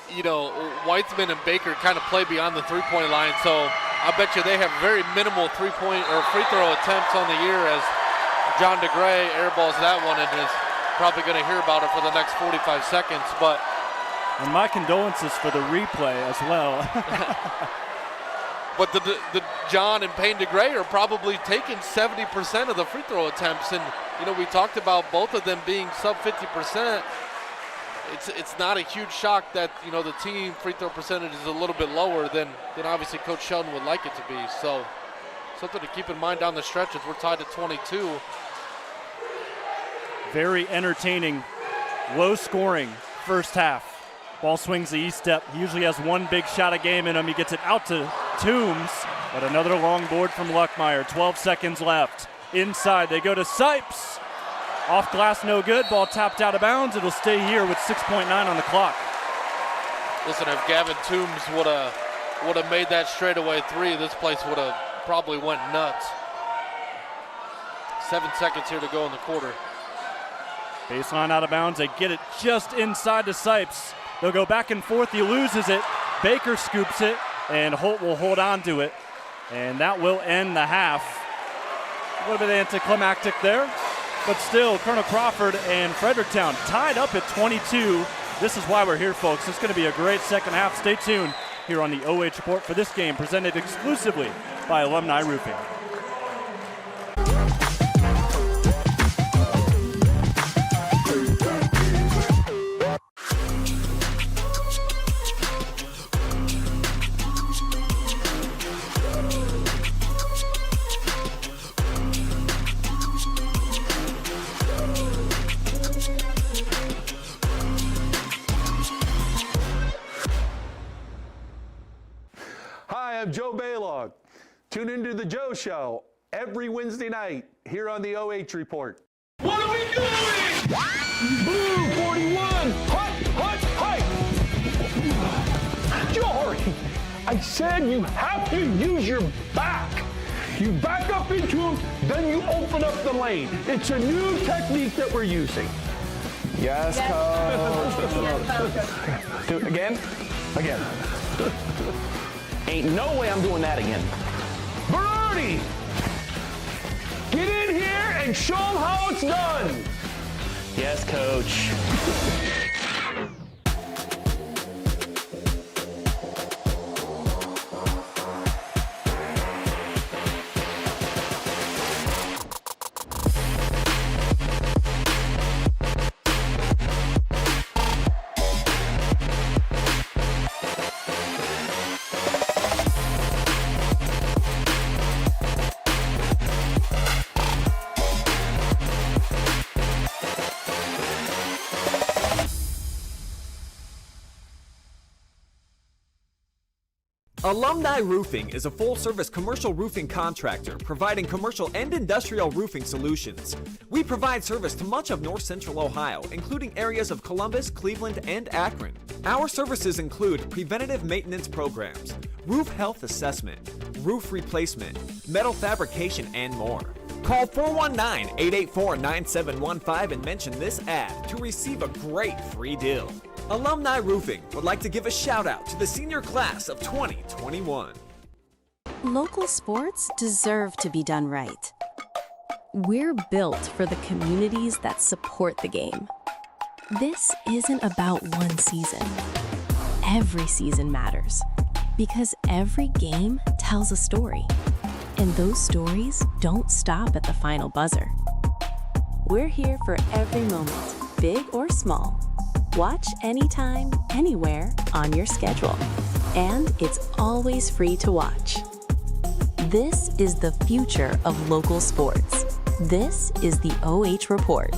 [SPEAKER 7] Weithman and Baker kind of play beyond the three-point line. So I bet you they have very minimal three-point or free throw attempts on the year as John DeGray airballs that one and is probably going to hear about it for the next 45 seconds.
[SPEAKER 1] And my condolences for the replay as well.
[SPEAKER 7] But the John and Payne DeGray are probably taking 70% of the free throw attempts. And, we talked about both of them being sub 50%. It's not a huge shock that, the team free throw percentage is a little bit lower than obviously Coach Sheldon would like it to be. So something to keep in mind down the stretch as we're tied at 22.
[SPEAKER 1] Very entertaining, low scoring first half. Ball swings the east step. He usually has one big shot a game in him. He gets it out to Toombs, but another long board from Luckmeyer. 12 seconds left. Inside, they go to Sipes. Off glass, no good. Ball tapped out of bounds. It'll stay here with 6.9 on the clock.
[SPEAKER 7] Listen, if Gavin Toombs would have made that straightaway 3, this place would have probably went nuts. 7 seconds here to go in the quarter.
[SPEAKER 1] Baseline out of bounds. They get it just inside to Sipes. They'll go back and forth. He loses it. Baker scoops it. and Holt will hold on to it, and that will end the half. A little bit anticlimactic there, but still, Colonel Crawford and Fredericktown tied up at 22. This is why we're here, folks. It's going to be a great second half. Stay tuned here on the OH Report for this game, presented exclusively by Alumni Roofing.
[SPEAKER 2] Hi, I'm Joe Baylog. Tune into the Joe Show every Wednesday night here on the OH Report.
[SPEAKER 3] What are we doing? Blue 41, hut. Jory, I said you have to use your back. You back up into them, then you open up the lane. It's a new technique that we're using.
[SPEAKER 4] Yes, coach. Do it again? Again. Ain't no way I'm doing that again.
[SPEAKER 3] Berardi, get in here and show them how it's done.
[SPEAKER 4] Yes, coach.
[SPEAKER 5] Alumni Roofing is a full-service commercial roofing contractor providing commercial and industrial roofing solutions. We provide service to much of north central Ohio, including areas of Columbus, Cleveland, and Akron. Our services include preventative maintenance programs, roof health assessment, roof replacement, metal fabrication, and more. Call 419-884-9715 and mention this ad to receive a great free deal. Alumni Roofing would like to give a shout out to the senior class of 2021.
[SPEAKER 6] Local sports deserve to be done right. We're built for the communities that support the game. This isn't about one season. Every season matters because every game tells a story. And those stories don't stop at the final buzzer. We're here for every moment, big or small. Watch anytime, anywhere, on your schedule. And it's always free to watch. This is the future of local sports. This is the OH Report.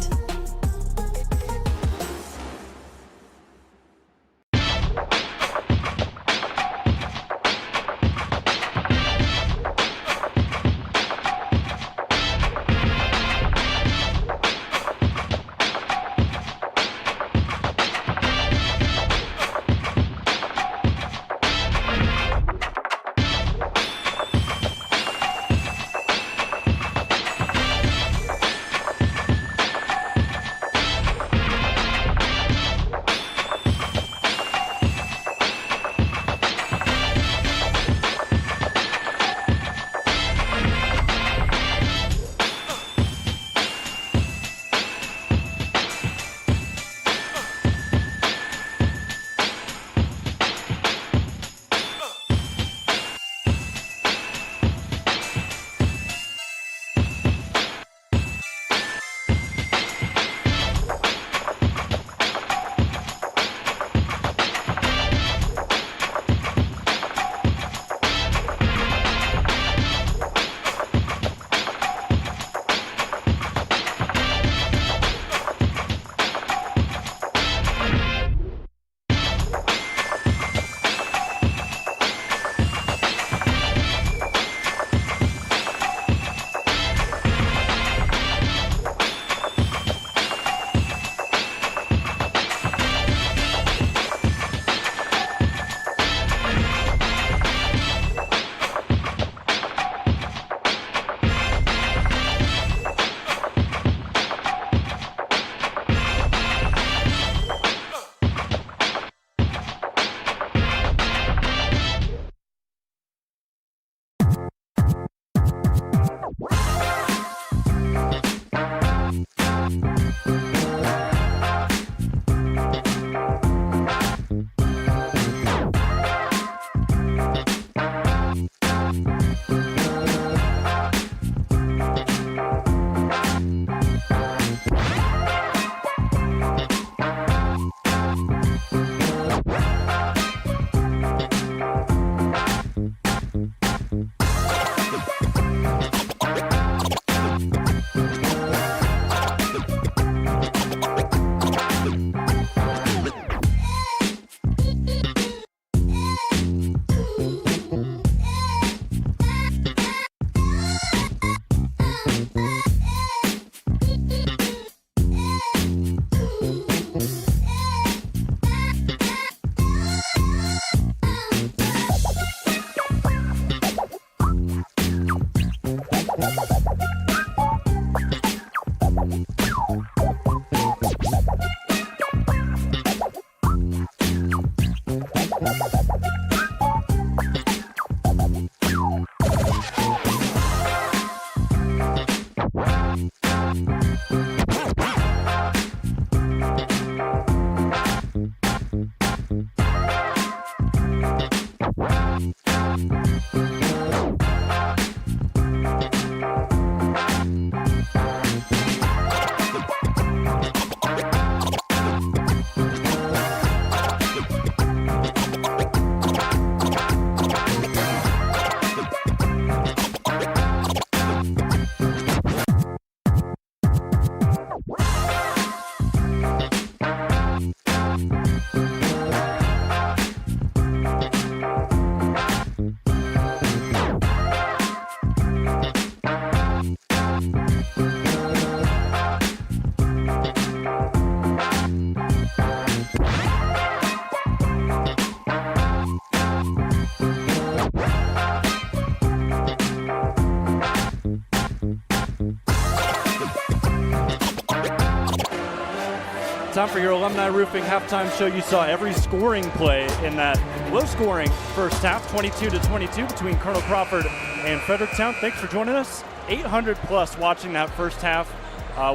[SPEAKER 1] Time for your Alumni Roofing halftime show. You saw every scoring play in that low-scoring first half, 22-22 between Colonel Crawford and Fredericktown. Thanks for joining us. 800+ watching that first half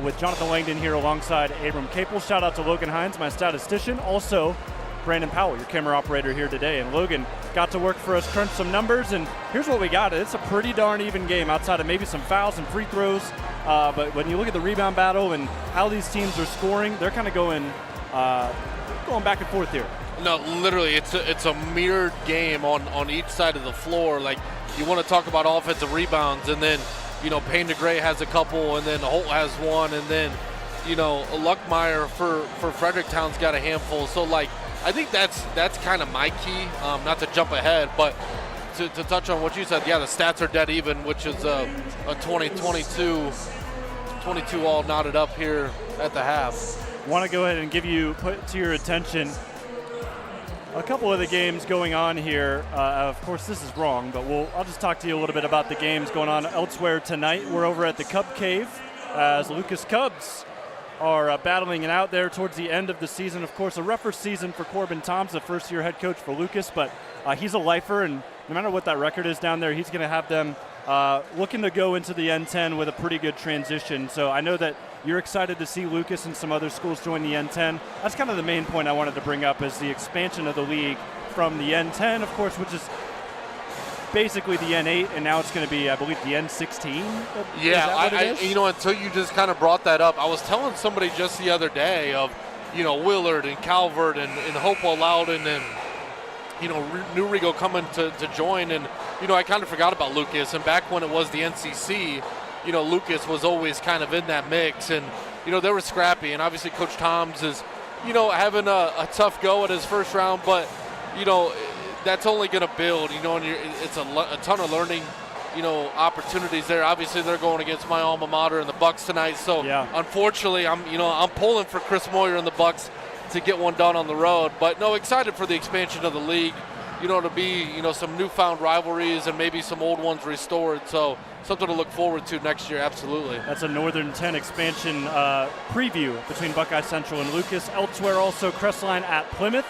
[SPEAKER 1] with Jonathan Langdon here alongside Abram Capel. Shout out to Logan Hines, my statistician. Also, Brandon Powell, your camera operator here today. And Logan got to work for us, crunch some numbers, and here's what we got. It's a pretty darn even game outside of maybe some fouls and free throws. But when you look at the rebound battle and how these teams are scoring, they're kind of going back and forth here.
[SPEAKER 7] No, literally, it's a mirrored game on each side of the floor. Like, you want to talk about offensive rebounds, and then, Payne DeGray has a couple, and then Holt has one, and then, Luckmeyer for Fredericktown's got a handful. So, I think that's kind of my key, not to jump ahead, but to touch on what you said, yeah, the stats are dead even, which is a 20-22 all knotted up here at the half.
[SPEAKER 1] Want to go ahead and put to your attention a couple of the games going on here. Of course, this is wrong, but I'll just talk to you a little bit about the games going on elsewhere tonight. We're over at the Cub Cave as Lucas Cubs are battling it out there towards the end of the season. Of course, a rougher season for Corbin Toms, the first-year head coach for Lucas, but he's a lifer, and no matter what that record is down there, he's going to have them looking to go into the N10 with a pretty good transition. So I know that you're excited to see Lucas and some other schools join the N10. That's kind of the main point I wanted to bring up, is the expansion of the league from the N10, of course, which is basically the N8, and now it's going to be, I believe, the N16.
[SPEAKER 7] Yeah, until you just kind of brought that up, I was telling somebody just the other day of, Willard and Calvert and Hopewell Loudon and, New Rigo coming to join. And, I kind of forgot about Lucas. And back when it was the NCC, Lucas was always kind of in that mix. And, they were scrappy. And obviously Coach Toms is, having a tough go at his first round. But, that's only going to build, and it's a ton of learning, opportunities there. Obviously, they're going against my alma mater and the Bucks tonight. So, Unfortunately, I'm pulling for Chris Moyer and the Bucks to get one done on the road. But no, excited for the expansion of the league, to be, some newfound rivalries and maybe some old ones restored. So something to look forward to next year, absolutely.
[SPEAKER 1] That's a Northern 10 expansion preview between Buckeye Central and Lucas. Elsewhere also, Crestline at Plymouth.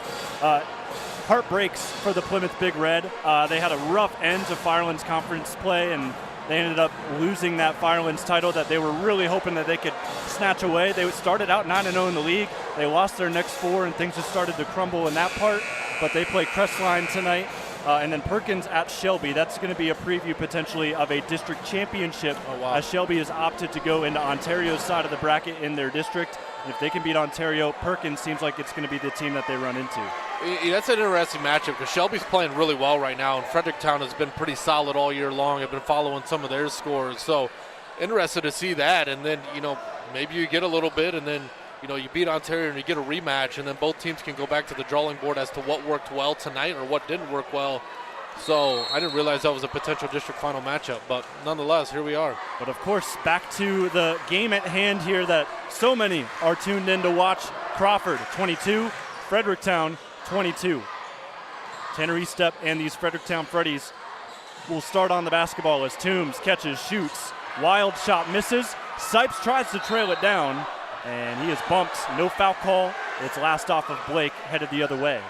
[SPEAKER 1] Heart breaks for the Plymouth Big Red. They had a rough end to Firelands Conference play, and they ended up losing that Firelands title that they were really hoping that they could snatch away. They started out 9-0 in the league. They lost their next 4, and things just started to crumble in that part. But they play Crestline tonight, and then Perkins at Shelby. That's going to be a preview potentially of a district championship, as Shelby has opted to go into Ontario's side of the bracket in their district. And if they can beat Ontario, Perkins seems like it's going to be the team that they run into.
[SPEAKER 7] Yeah, that's an interesting matchup because Shelby's playing really well right now, and Fredericktown has been pretty solid all year long. I've been following some of their scores, so interested to see that. And then, maybe you get a little bit, and then, you beat Ontario and you get a rematch, and then both teams can go back to the drawing board as to what worked well tonight or what didn't work well. So I didn't realize that was a potential district final matchup, but nonetheless, here we are.
[SPEAKER 1] But of course, back to the game at hand here that so many are tuned in to watch. Crawford 22, Fredericktown 22. Tanner Estep and these Fredericktown Freddies will start on the basketball as Toombs catches, shoots, wild shot misses. Sipes tries to trail it down, and he is bumped. No foul call. It's last off of Blake, headed the other way.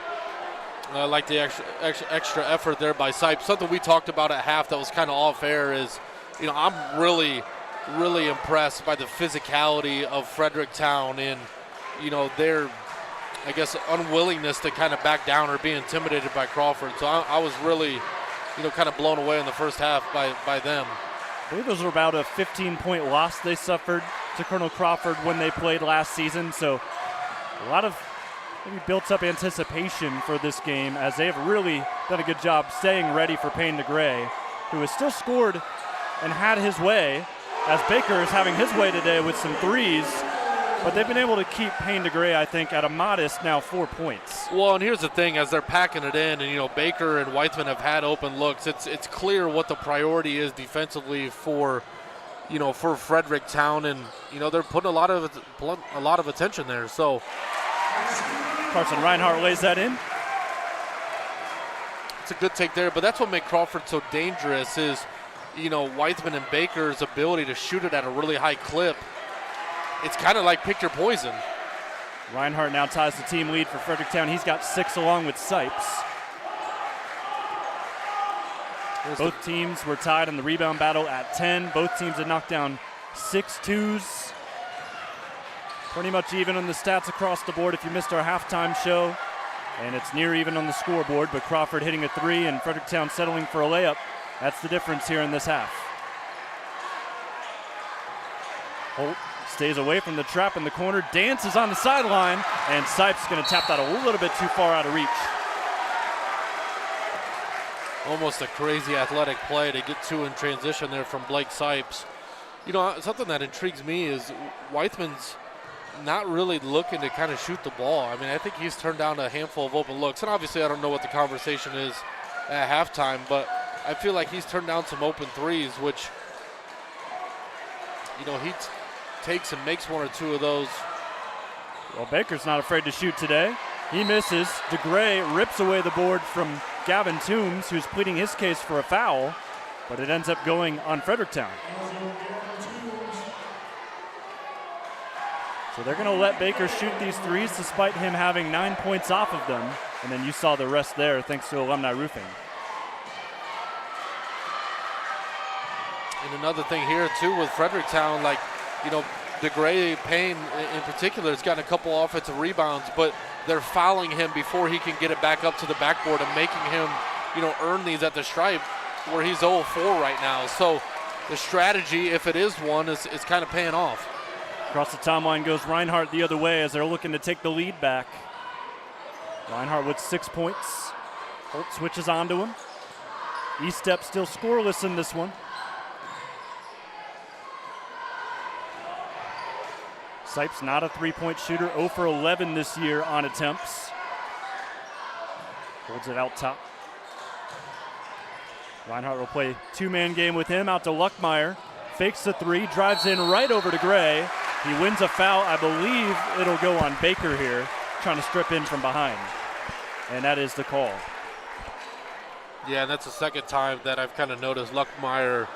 [SPEAKER 7] I like the extra effort there by Sipes. Something we talked about at half that was kind of off air is, I'm really, really impressed by the physicality of Fredericktown and, their, I guess, unwillingness to kind of back down or be intimidated by Crawford. So I was really, kind of blown away in the first half by them.
[SPEAKER 1] I believe those were about a 15-point loss they suffered to Colonel Crawford when they played last season. So a lot of maybe built up anticipation for this game, as they have really done a good job staying ready for Payne DeGray, who has still scored and had his way, as Baker is having his way today with some threes. But they've been able to keep Payne DeGray, I think, at a modest now 4 points.
[SPEAKER 7] Well, and here's the thing, as they're packing it in, and Baker and Weithman have had open looks, it's clear what the priority is defensively for Fredericktown, and they're putting a lot of attention there. So
[SPEAKER 1] Carson Reinhardt lays that in.
[SPEAKER 7] It's a good take there, but that's what makes Crawford so dangerous is, Weithman and Baker's ability to shoot it at a really high clip. It's kind of like pick your poison.
[SPEAKER 1] Reinhardt now ties the team lead for Fredericktown. He's got 6 along with Sipes. Both teams were tied in the rebound battle at 10. Both teams had knocked down 6 twos. Pretty much even on the stats across the board if you missed our halftime show. And it's near even on the scoreboard, but Crawford hitting a 3 and Fredericktown settling for a layup. That's the difference here in this half. Holt stays away from the trap in the corner, dances on the sideline, and Sipes going to tap that a little bit too far out of reach.
[SPEAKER 7] Almost a crazy athletic play to get 2 in transition there from Blake Sipes. Something that intrigues me is Weithman's not really looking to kind of shoot the ball. I mean, I think he's turned down a handful of open looks, and obviously I don't know what the conversation is at halftime, but I feel like he's turned down some open threes, which, he takes and makes 1 or 2 of those.
[SPEAKER 1] Well, Baker's not afraid to shoot today. He misses. DeGray rips away the board from Gavin Toombs, who's pleading his case for a foul, but it ends up going on Fredericktown. So they're going to let Baker shoot these threes despite him having 9 points off of them. And then you saw the rest there thanks to Alumni Roofing.
[SPEAKER 7] And another thing here, too, with Fredericktown, DeGray, Payne in particular, has gotten a couple offensive rebounds, but they're fouling him before he can get it back up to the backboard and making him, earn these at the stripe, where he's 0-4 right now. So the strategy, if it is one, is kind of paying off.
[SPEAKER 1] Across the timeline goes Reinhardt the other way as they're looking to take the lead back. Reinhardt with 6 points. Holt switches onto him. E-Step still scoreless in this one. Sipes not a 3-point shooter, 0 for 11 this year on attempts. Holds it out top. Reinhardt will play 2-man game with him, out to Luckmeyer. Fakes the 3, drives in right over to Gray. He wins a foul. I believe it'll go on Baker here, trying to strip in from behind. And that is the call.
[SPEAKER 7] Yeah, and that's the second time that I've kind of noticed Luckmeyer,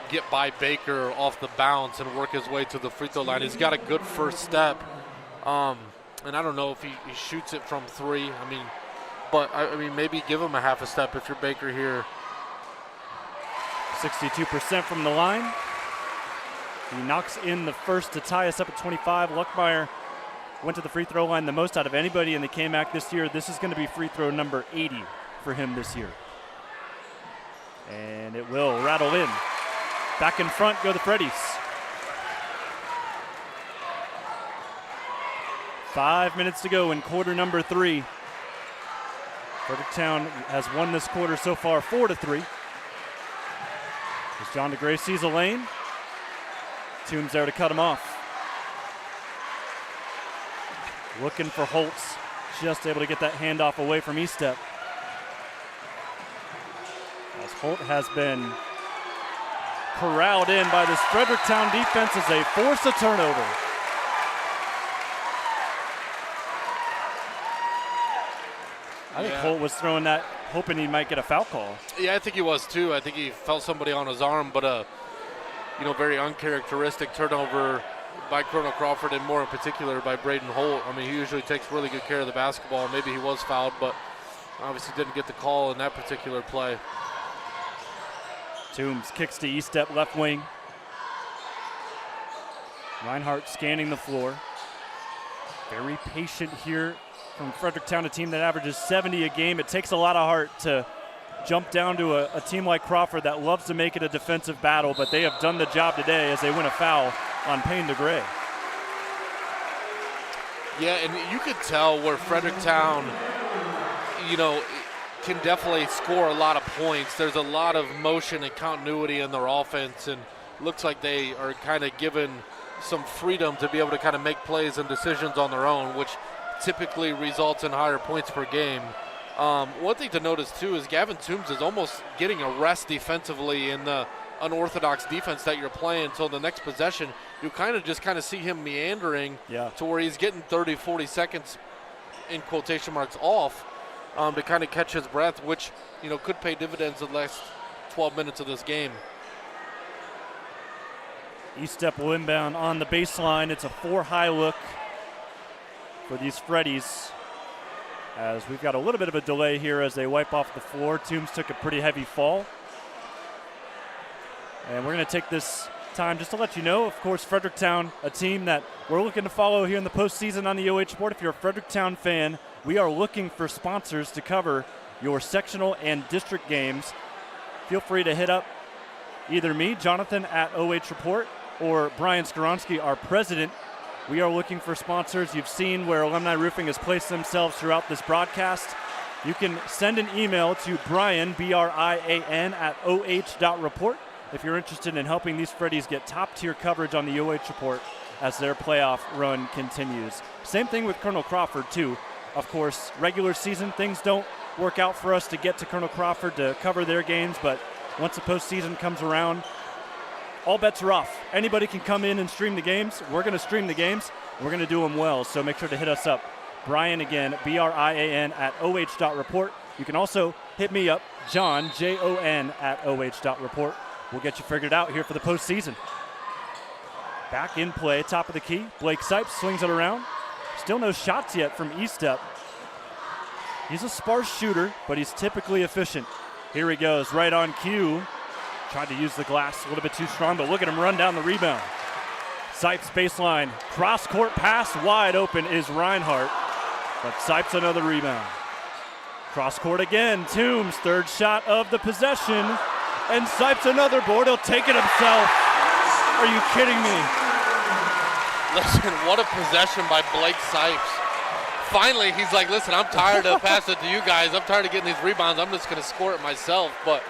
[SPEAKER 7] get by Baker off the bounce and work his way to the free throw line. He's got a good first step. And I don't know if he shoots it from 3. But maybe give him a half a step if you're Baker here.
[SPEAKER 1] 62% from the line. He knocks in the first to tie us up at 25. Luckmeyer went to the free throw line the most out of anybody in the KMAC this year. This is going to be free throw number 80 for him this year. And it will rattle in. Back in front go the Freddies. 5 minutes to go in quarter number 3. Fredericktown has won this quarter so far 4-3. As John DeGray sees a lane. Toombs there to cut him off. Looking for Holtz. Just able to get that handoff away from E-Step. As Holt has been corralled in by this Fredericktown defense as they force a turnover. I think Holt was throwing that, hoping he might get a foul call.
[SPEAKER 7] Yeah, I think he was too. I think he felt somebody on his arm, but very uncharacteristic turnover by Colonel Crawford, and more in particular by Braden Holt. He usually takes really good care of the basketball. Maybe he was fouled, but Obviously didn't get the call in that particular play.
[SPEAKER 1] Toombs kicks to E-step left wing. Reinhardt scanning the floor. Very patient here from Fredericktown, a team that averages 70 a game. It takes a lot of heart to jump down to a team like Crawford that loves to make it a defensive battle, but they have done the job today as they win a foul on Payne DeGray.
[SPEAKER 7] Yeah, and you could tell where Fredericktown, can definitely score a lot of points. There's a lot of motion and continuity in their offense, and looks like they are kind of given some freedom to be able to kind of make plays and decisions on their own, which typically results in higher points per game. One thing to notice, too, is Gavin Toombs is almost getting a rest defensively in the unorthodox defense that you're playing until the next possession. You kind of see him meandering to where he's getting 30, 40 seconds in quotation marks off to kind of catch his breath, which, could pay dividends the last 12 minutes of this game.
[SPEAKER 1] E-step will inbound on the baseline. It's a 4-high look for these Freddies, as we've got a little bit of a delay here as they wipe off the floor. Toombs took a pretty heavy fall. And we're going to take this time just to let you know, of course, Fredericktown, a team that we're looking to follow here in the postseason on the OH Report. If you're a Fredericktown fan, we are looking for sponsors to cover your sectional and district games. Feel free to hit up either me, Jonathan, at OH Report, or Brian Skoronsky, our president. We are looking for sponsors. You've seen where Alumni Roofing has placed themselves throughout this broadcast. You can send an email to Brian, B-R-I-A-N, at oh.report if you're interested in helping these Freddies get top-tier coverage on the OH Report as their playoff run continues. Same thing with Colonel Crawford, too. Of course, regular season, things don't work out for us to get to Colonel Crawford to cover their games, but once the postseason comes around, all bets are off. Anybody can come in and stream the games. We're going to stream the games. We're going to do them well, so make sure to hit us up. Brian, again, B-R-I-A-N, at oh.report. You can also hit me up, John, J-O-N, at oh.report. We'll get you figured out here for the postseason. Back in play, top of the key. Blake Sipes swings it around. Still no shots yet from E-step. He's a sparse shooter, but he's typically efficient. Here he goes, right on cue. Tried to use the glass a little bit too strong, but look at him run down the rebound. Sipes baseline, cross-court pass, wide open is Reinhardt, but Sipes another rebound. Cross-court again, Toombs, third shot of the possession, and Sipes another board. He'll take it himself. Are you kidding me?
[SPEAKER 7] Listen, what a possession by Blake Sipes. Finally, he's like, listen, I'm tired of passing it to you guys. I'm tired of getting these rebounds. I'm just going to score it myself. But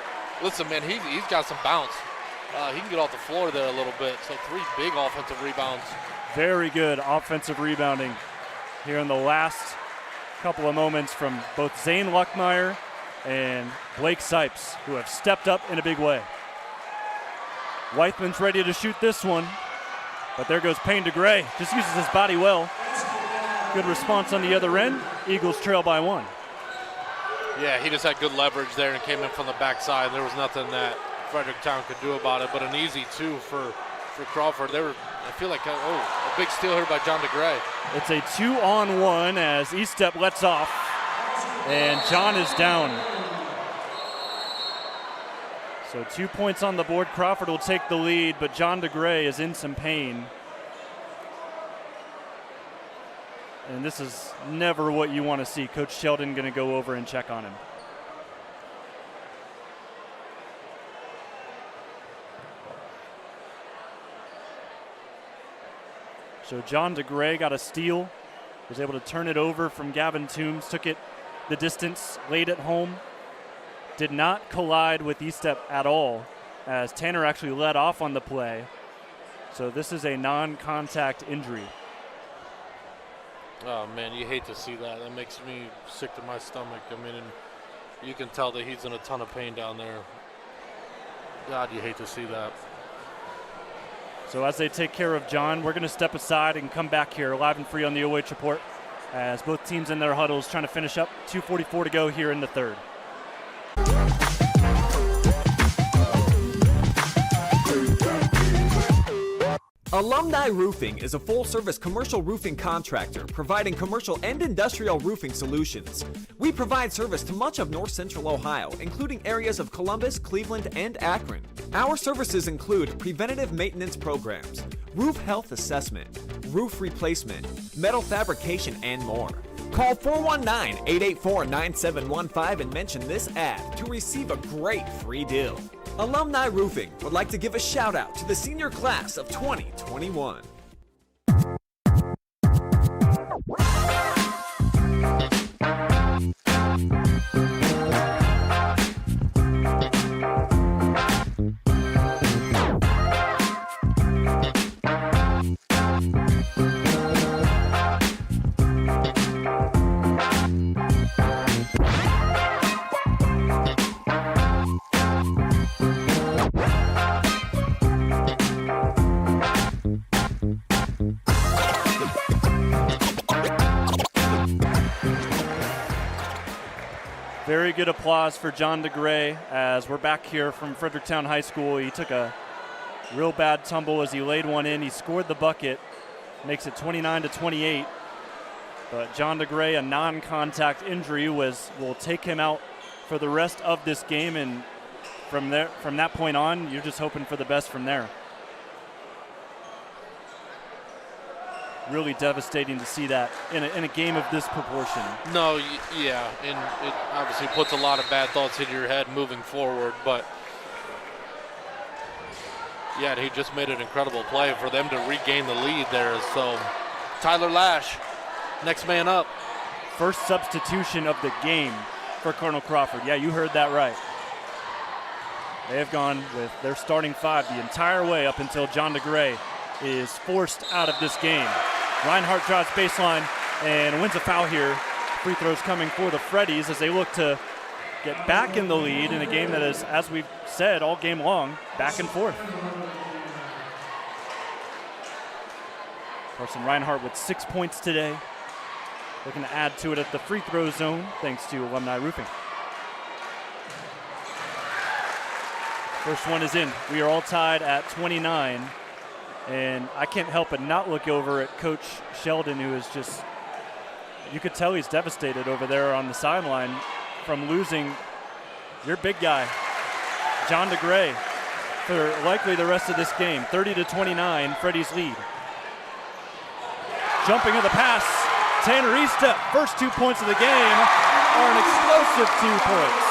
[SPEAKER 7] listen, man, he's got some bounce. He can get off the floor there a little bit. So 3 big offensive rebounds.
[SPEAKER 1] Very good offensive rebounding here in the last couple of moments from both Zane Luckmeyer and Blake Sipes, who have stepped up in a big way. Weithman's ready to shoot this one, but there goes Payne DeGray. Just uses his body well. Good response on the other end. Eagles trail by 1.
[SPEAKER 7] Yeah, he just had good leverage there and came in from the backside. There was nothing that Fredericktown could do about it, but an easy 2 for Crawford. I feel like, a big steal here by John DeGray.
[SPEAKER 1] It's a 2-on-1 as E-step lets off, and John is down. So 2 points on the board. Crawford will take the lead, but John DeGray is in some pain. And this is never what you want to see. Coach Sheldon going to go over and check on him. So John DeGray got a steal, was able to turn it over from Gavin Toombs, took it the distance, laid it home. Did not collide with E-step at all, as Tanner actually led off on the play. So this is a non-contact injury.
[SPEAKER 7] Oh, man, you hate to see that. That makes me sick to my stomach. I mean, you can tell that he's in a ton of pain down there. God, you hate to see that.
[SPEAKER 1] So as they take care of John, we're going to step aside and come back here live and free on the OH Report as both teams in their huddles trying to finish up. 2:44 to go here in the third.
[SPEAKER 5] Alumni Roofing is a full-service commercial roofing contractor providing commercial and industrial roofing solutions. We provide service to much of north central Ohio, including areas of Columbus, Cleveland, and Akron. Our services include preventative maintenance programs, roof health assessment, roof replacement, metal fabrication, and more. Call 419-884-9715 and mention this ad to receive a great free deal. Alumni Roofing would like to give a shout out to the senior class of 2021.
[SPEAKER 1] Very good applause for John DeGray as we're back here from Fredericktown High School. He took a real bad tumble as he laid one in. He scored the bucket, makes it 29-28. But John DeGray, a non-contact injury, will take him out for the rest of this game. And from that point on, you're just hoping for the best from there. Really devastating to see that in a game of this proportion.
[SPEAKER 7] No, yeah, and it obviously puts a lot of bad thoughts into your head moving forward, but yeah, he just made an incredible play for them to regain the lead there. So Tyler Lash, next man up.
[SPEAKER 1] First substitution of the game for Colonel Crawford. Yeah, you heard that right. They have gone with their starting five the entire way up until John DeGray is forced out of this game. Reinhardt drives baseline and wins a foul here. Free throws coming for the Freddies as they look to get back in the lead in a game that is, as we've said all game long, back and forth. Carson Reinhardt with 6 points today. Looking to add to it at the free throw zone thanks to Alumni Roofing. First one is in. We are all tied at 29. And I can't help but not look over at Coach Sheldon, who is just, you could tell he's devastated over there on the sideline from losing your big guy, John DeGray, for likely the rest of this game. 30-29, Freddies lead. Jumping of the pass, Tanner Eastep, first 2 points of the game are an explosive 2 points.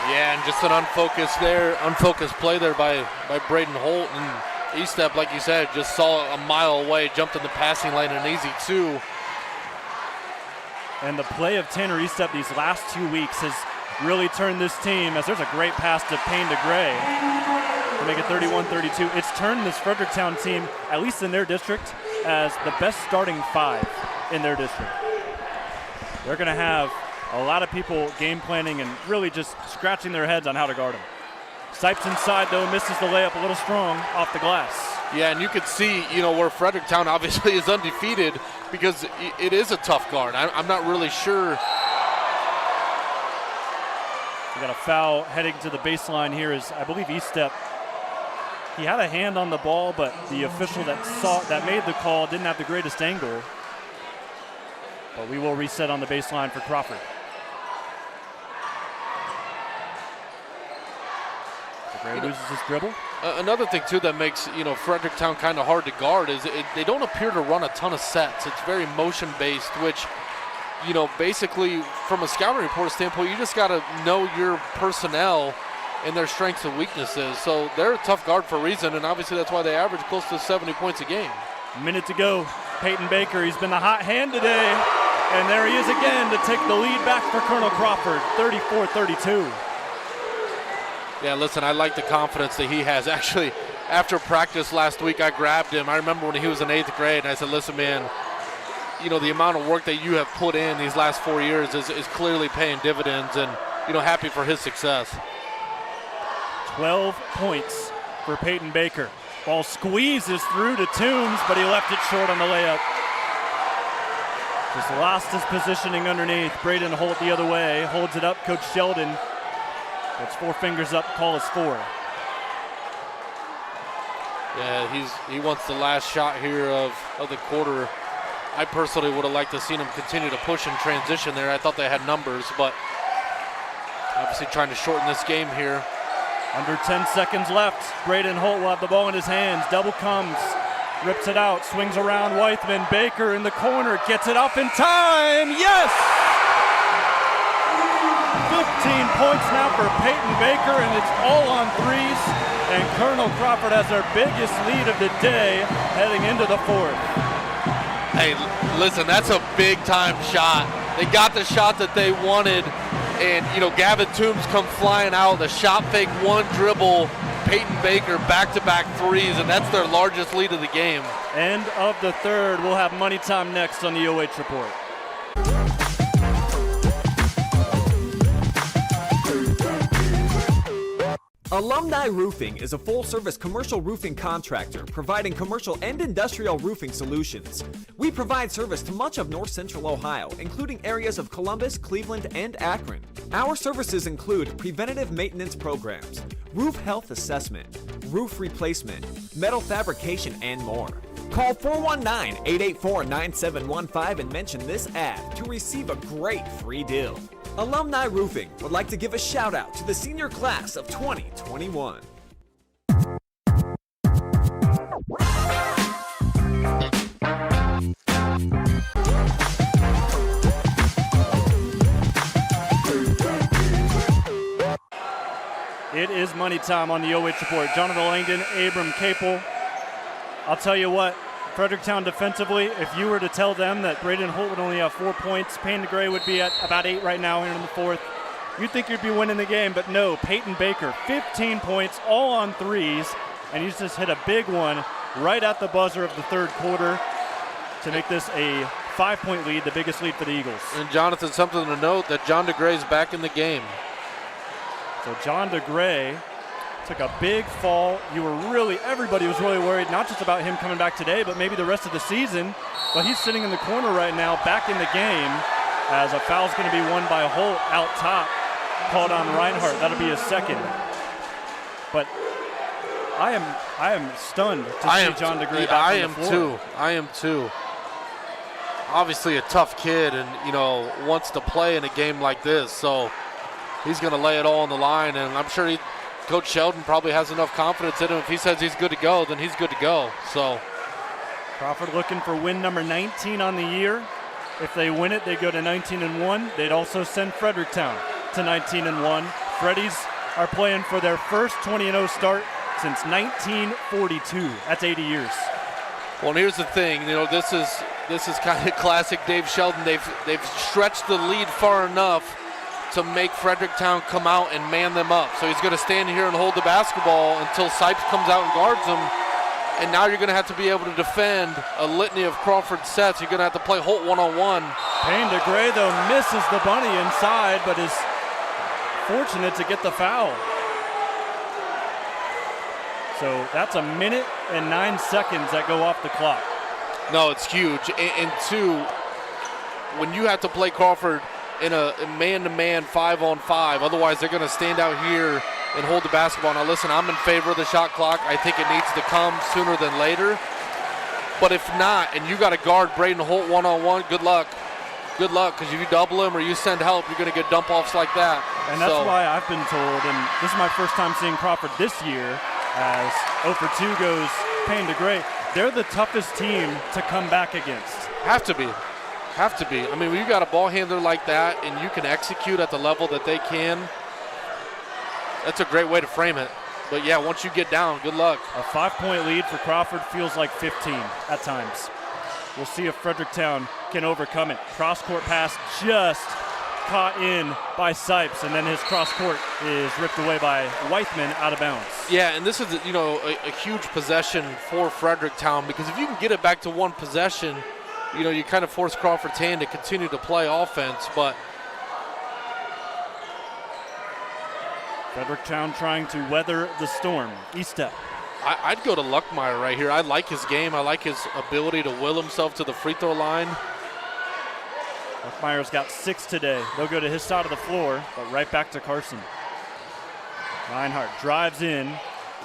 [SPEAKER 7] Yeah, and just an unfocused play there by Braden Holt. And Eastep, like you said, just saw a mile away, jumped in the passing lane, an easy 2.
[SPEAKER 1] And the play of Tanner Eastep these last 2 weeks has really turned this team, as there's a great pass to Payne DeGray to make it 31-32. It's turned this Fredericktown team, at least in their district, as the best starting 5 in their district. They're going to have a lot of people game planning and really just scratching their heads on how to guard him. Sipes inside, though, misses the layup a little strong off the glass.
[SPEAKER 7] Yeah, and you could see, where Fredericktown obviously is undefeated because it is a tough guard. I'm not really sure.
[SPEAKER 1] We got a foul heading to the baseline here is, I believe, Eastep. He had a hand on the ball, but the official that made the call didn't have the greatest angle. But we will reset on the baseline for Crawford. DeGray loses his dribble.
[SPEAKER 7] Another thing, too, that makes, Fredericktown kind of hard to guard is they don't appear to run a ton of sets. It's very motion-based, which, basically from a scouting report standpoint, you just got to know your personnel and their strengths and weaknesses. So they're a tough guard for a reason, and obviously that's why they average close to 70 points a game.
[SPEAKER 1] A minute to go. Peyton Baker, he's been the hot hand today. And there he is again to take the lead back for Colonel Crawford, 34-32.
[SPEAKER 7] Yeah, listen, I like the confidence that he has. Actually, after practice last week, I grabbed him. I remember when he was in 8th grade, and I said, listen, man, the amount of work that you have put in these last 4 years is clearly paying dividends, and, happy for his success.
[SPEAKER 1] 12 points for Peyton Baker. Ball squeezes through to Toombs, but he left it short on the layup. Just lost his positioning underneath. Braden Holt the other way, holds it up. Coach Sheldon puts 4 fingers up, call is 4.
[SPEAKER 7] Yeah, he wants the last shot here of the quarter. I personally would have liked to seen him continue to push and transition there. I thought they had numbers, but obviously trying to shorten this game here.
[SPEAKER 1] Under 10 seconds left. Braden Holt will have the ball in his hands. Double comes, rips it out, swings around Weithman. Baker in the corner, gets it up in time. Yes! 15 points now for Peyton Baker, and it's all on threes. And Colonel Crawford has their biggest lead of the day heading into the fourth.
[SPEAKER 7] Hey, listen, that's a big-time shot. They got the shot that they wanted, and, you know, Gavin Toombs come flying out. The shot fake, one dribble, Peyton Baker back-to-back threes, and that's their largest lead of the game.
[SPEAKER 1] End of the third. We'll have money time next on the OH Report.
[SPEAKER 5] Alumni Roofing is a full-service commercial roofing contractor providing commercial and industrial roofing solutions. We provide service to much of north central Ohio, including areas of Columbus, Cleveland, and Akron. Our services include preventative maintenance programs, roof health assessment, roof replacement, metal fabrication, and more. Call 419-884-9715 and mention this ad to receive a great free deal. Alumni Roofing would like to give a shout out to the senior class of 2021.
[SPEAKER 1] It is money time on the OH Report. Jonathan Langdon, Abram Capel. I'll tell you what, Fredericktown defensively, if you were to tell them that Braden Holt would only have 4 points, Payne DeGray would be at about 8 right now here in the fourth, you'd think you'd be winning the game, but no, Peyton Baker, 15 points, all on threes, and he's just hit a big one right at the buzzer of the third quarter to make this a 5-point lead, the biggest lead for the Eagles.
[SPEAKER 7] And Jonathan, something to note that John DeGray's back in the game.
[SPEAKER 1] So John DeGray took a big fall. Everybody was really worried, not just about him coming back today, but maybe the rest of the season. But he's sitting in the corner right now, back in the game, as a foul's going to be won by Holt out top, called on Reinhardt. That'll be his second. But I am stunned to see John DeGray back on the floor.
[SPEAKER 7] I am too. Obviously a tough kid, and wants to play in a game like this, so he's going to lay it all on the line, and I'm sure Coach Sheldon probably has enough confidence in him. If he says he's good to go, then he's good to go. So
[SPEAKER 1] Crawford looking for win number 19 on the year. If they win it, they go to 19-1. They'd also send Fredericktown to 19-1. Freddies are playing for their first 20-0 start since 1942. That's 80 years.
[SPEAKER 7] Well, and here's the thing. This is kind of classic Dave Sheldon. They've stretched the lead far enough to make Fredericktown come out and man them up. So he's going to stand here and hold the basketball until Sipes comes out and guards him. And now you're going to have to be able to defend a litany of Crawford sets. You're going to have to play Holt one-on-one.
[SPEAKER 1] Payne DeGray, though, misses the bunny inside, but is fortunate to get the foul. So that's a minute and 9 seconds that go off the clock.
[SPEAKER 7] No, it's huge. And two, when you have to play Crawford in a man-to-man 5-on-5. Otherwise, they're going to stand out here and hold the basketball. Now, listen, I'm in favor of the shot clock. I think it needs to come sooner than later. But if not, and you got to guard Braden Holt one-on-one, good luck. Good luck, because if you double him or you send help, you're going to get dump-offs like that.
[SPEAKER 1] And that's why I've been told, and this is my first time seeing Crawford this year, as 0 for 2 goes Payne DeGray. They're the toughest team to come back against.
[SPEAKER 7] Have to be. Have to be. I mean, when you got a ball handler like that and you can execute at the level that they can, that's a great way to frame it. But yeah, once you get down, good luck.
[SPEAKER 1] A 5-point lead for Crawford feels like 15 at times. We'll see if Fredericktown can overcome it. Cross-court pass just caught in by Sipes, and then his cross-court is ripped away by Weithman out of bounds.
[SPEAKER 7] Yeah, and this is a huge possession for Fredericktown, because if you can get it back to one possession, you kind of force Crawford's hand to continue to play offense, but
[SPEAKER 1] Fredericktown trying to weather the storm. Estep.
[SPEAKER 7] I'd go to Luckmeyer right here. I like his game. I like his ability to will himself to the free throw line.
[SPEAKER 1] Luckmeyer's got 6 today. They'll go to his side of the floor, but right back to Carson. Reinhardt drives in,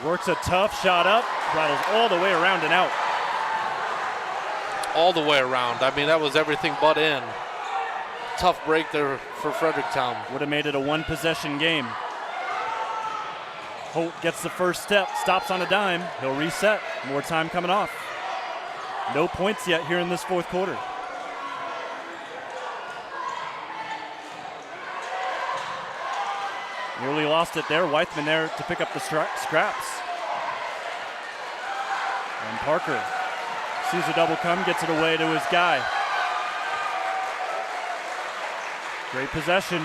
[SPEAKER 1] works a tough shot up, rattles all the way around and out.
[SPEAKER 7] All the way around. I mean, that was everything but in. Tough break there for Fredericktown.
[SPEAKER 1] Would have made it a one-possession game. Holt gets the first step, stops on a dime. He'll reset. More time coming off. No points yet here in this fourth quarter. Nearly lost it there. Weithman there to pick up the scraps. And Parker sees a double come, gets it away to his guy. Great possession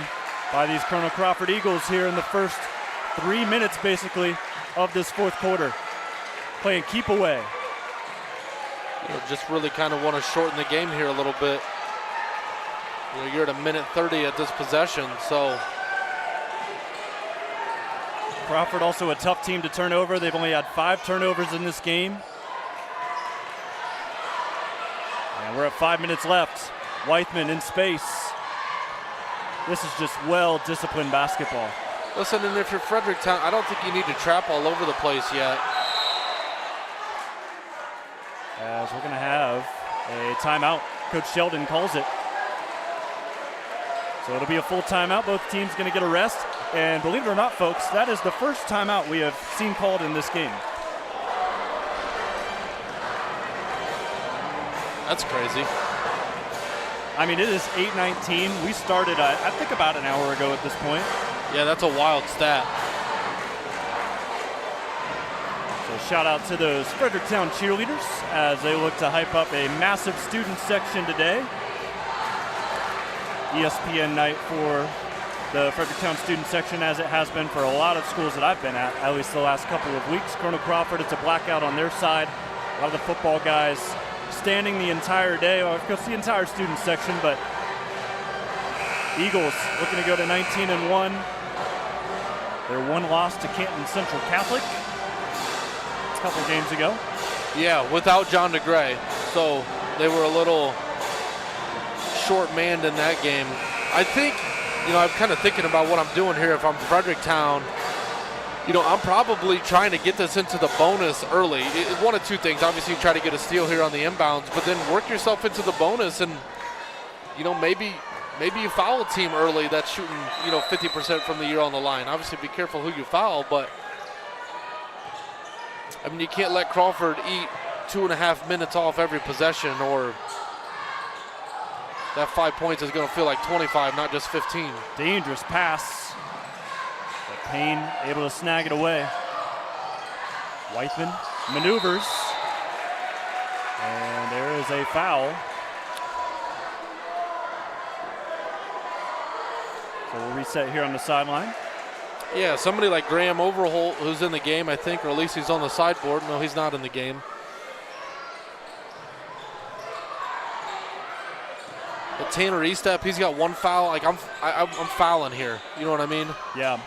[SPEAKER 1] by these Colonel Crawford Eagles here in the first 3 minutes, basically, of this fourth quarter. Playing keep away.
[SPEAKER 7] Just really kind of want to shorten the game here a little bit. You're at a minute 30 at this possession, so.
[SPEAKER 1] Crawford also a tough team to turn over. They've only had 5 turnovers in this game. And we're at 5 minutes left. Weithman in space. This is just well-disciplined basketball.
[SPEAKER 7] Listen, and if you're Fredericktown, I don't think you need to trap all over the place yet.
[SPEAKER 1] As we're going to have a timeout. Coach Sheldon calls it. So it'll be a full timeout. Both teams going to get a rest. And believe it or not, folks, that is the first timeout we have seen called in this game.
[SPEAKER 7] That's crazy.
[SPEAKER 1] I mean, it is 8:19. We started, I think, about an hour ago at this point.
[SPEAKER 7] Yeah, that's a wild stat.
[SPEAKER 1] So shout out to those Fredericktown cheerleaders as they look to hype up a massive student section today. ESPN night for the Fredericktown student section, as it has been for a lot of schools that I've been at least the last couple of weeks. Colonel Crawford, it's a blackout on their side. A lot of the football guys standing the entire day, well, of course the entire student section, but Eagles looking to go to 19-1. Their one loss to Canton Central Catholic a couple games ago.
[SPEAKER 7] Yeah, without John DeGray. So they were a little short-manned in that game. I think, I'm kind of thinking about what I'm doing here if I'm Fredericktown. I'm probably trying to get this into the bonus early. One of two things. Obviously, you try to get a steal here on the inbounds, but then work yourself into the bonus and, maybe you foul a team early that's shooting, 50% from the year on the line. Obviously, be careful who you foul, but, you can't let Crawford eat 2.5 minutes off every possession, or that 5 points is going to feel like 25, not just 15.
[SPEAKER 1] Dangerous pass. But Payne able to snag it away. Weithman maneuvers. And there is a foul. So we'll reset here on the sideline.
[SPEAKER 7] Yeah, somebody like Graham Overholt, who's in the game, I think, or at least he's on the sideboard. No, he's not in the game. But Tanner Estep, he's got one foul. Like, I'm fouling here. You know what I mean?
[SPEAKER 1] Yeah.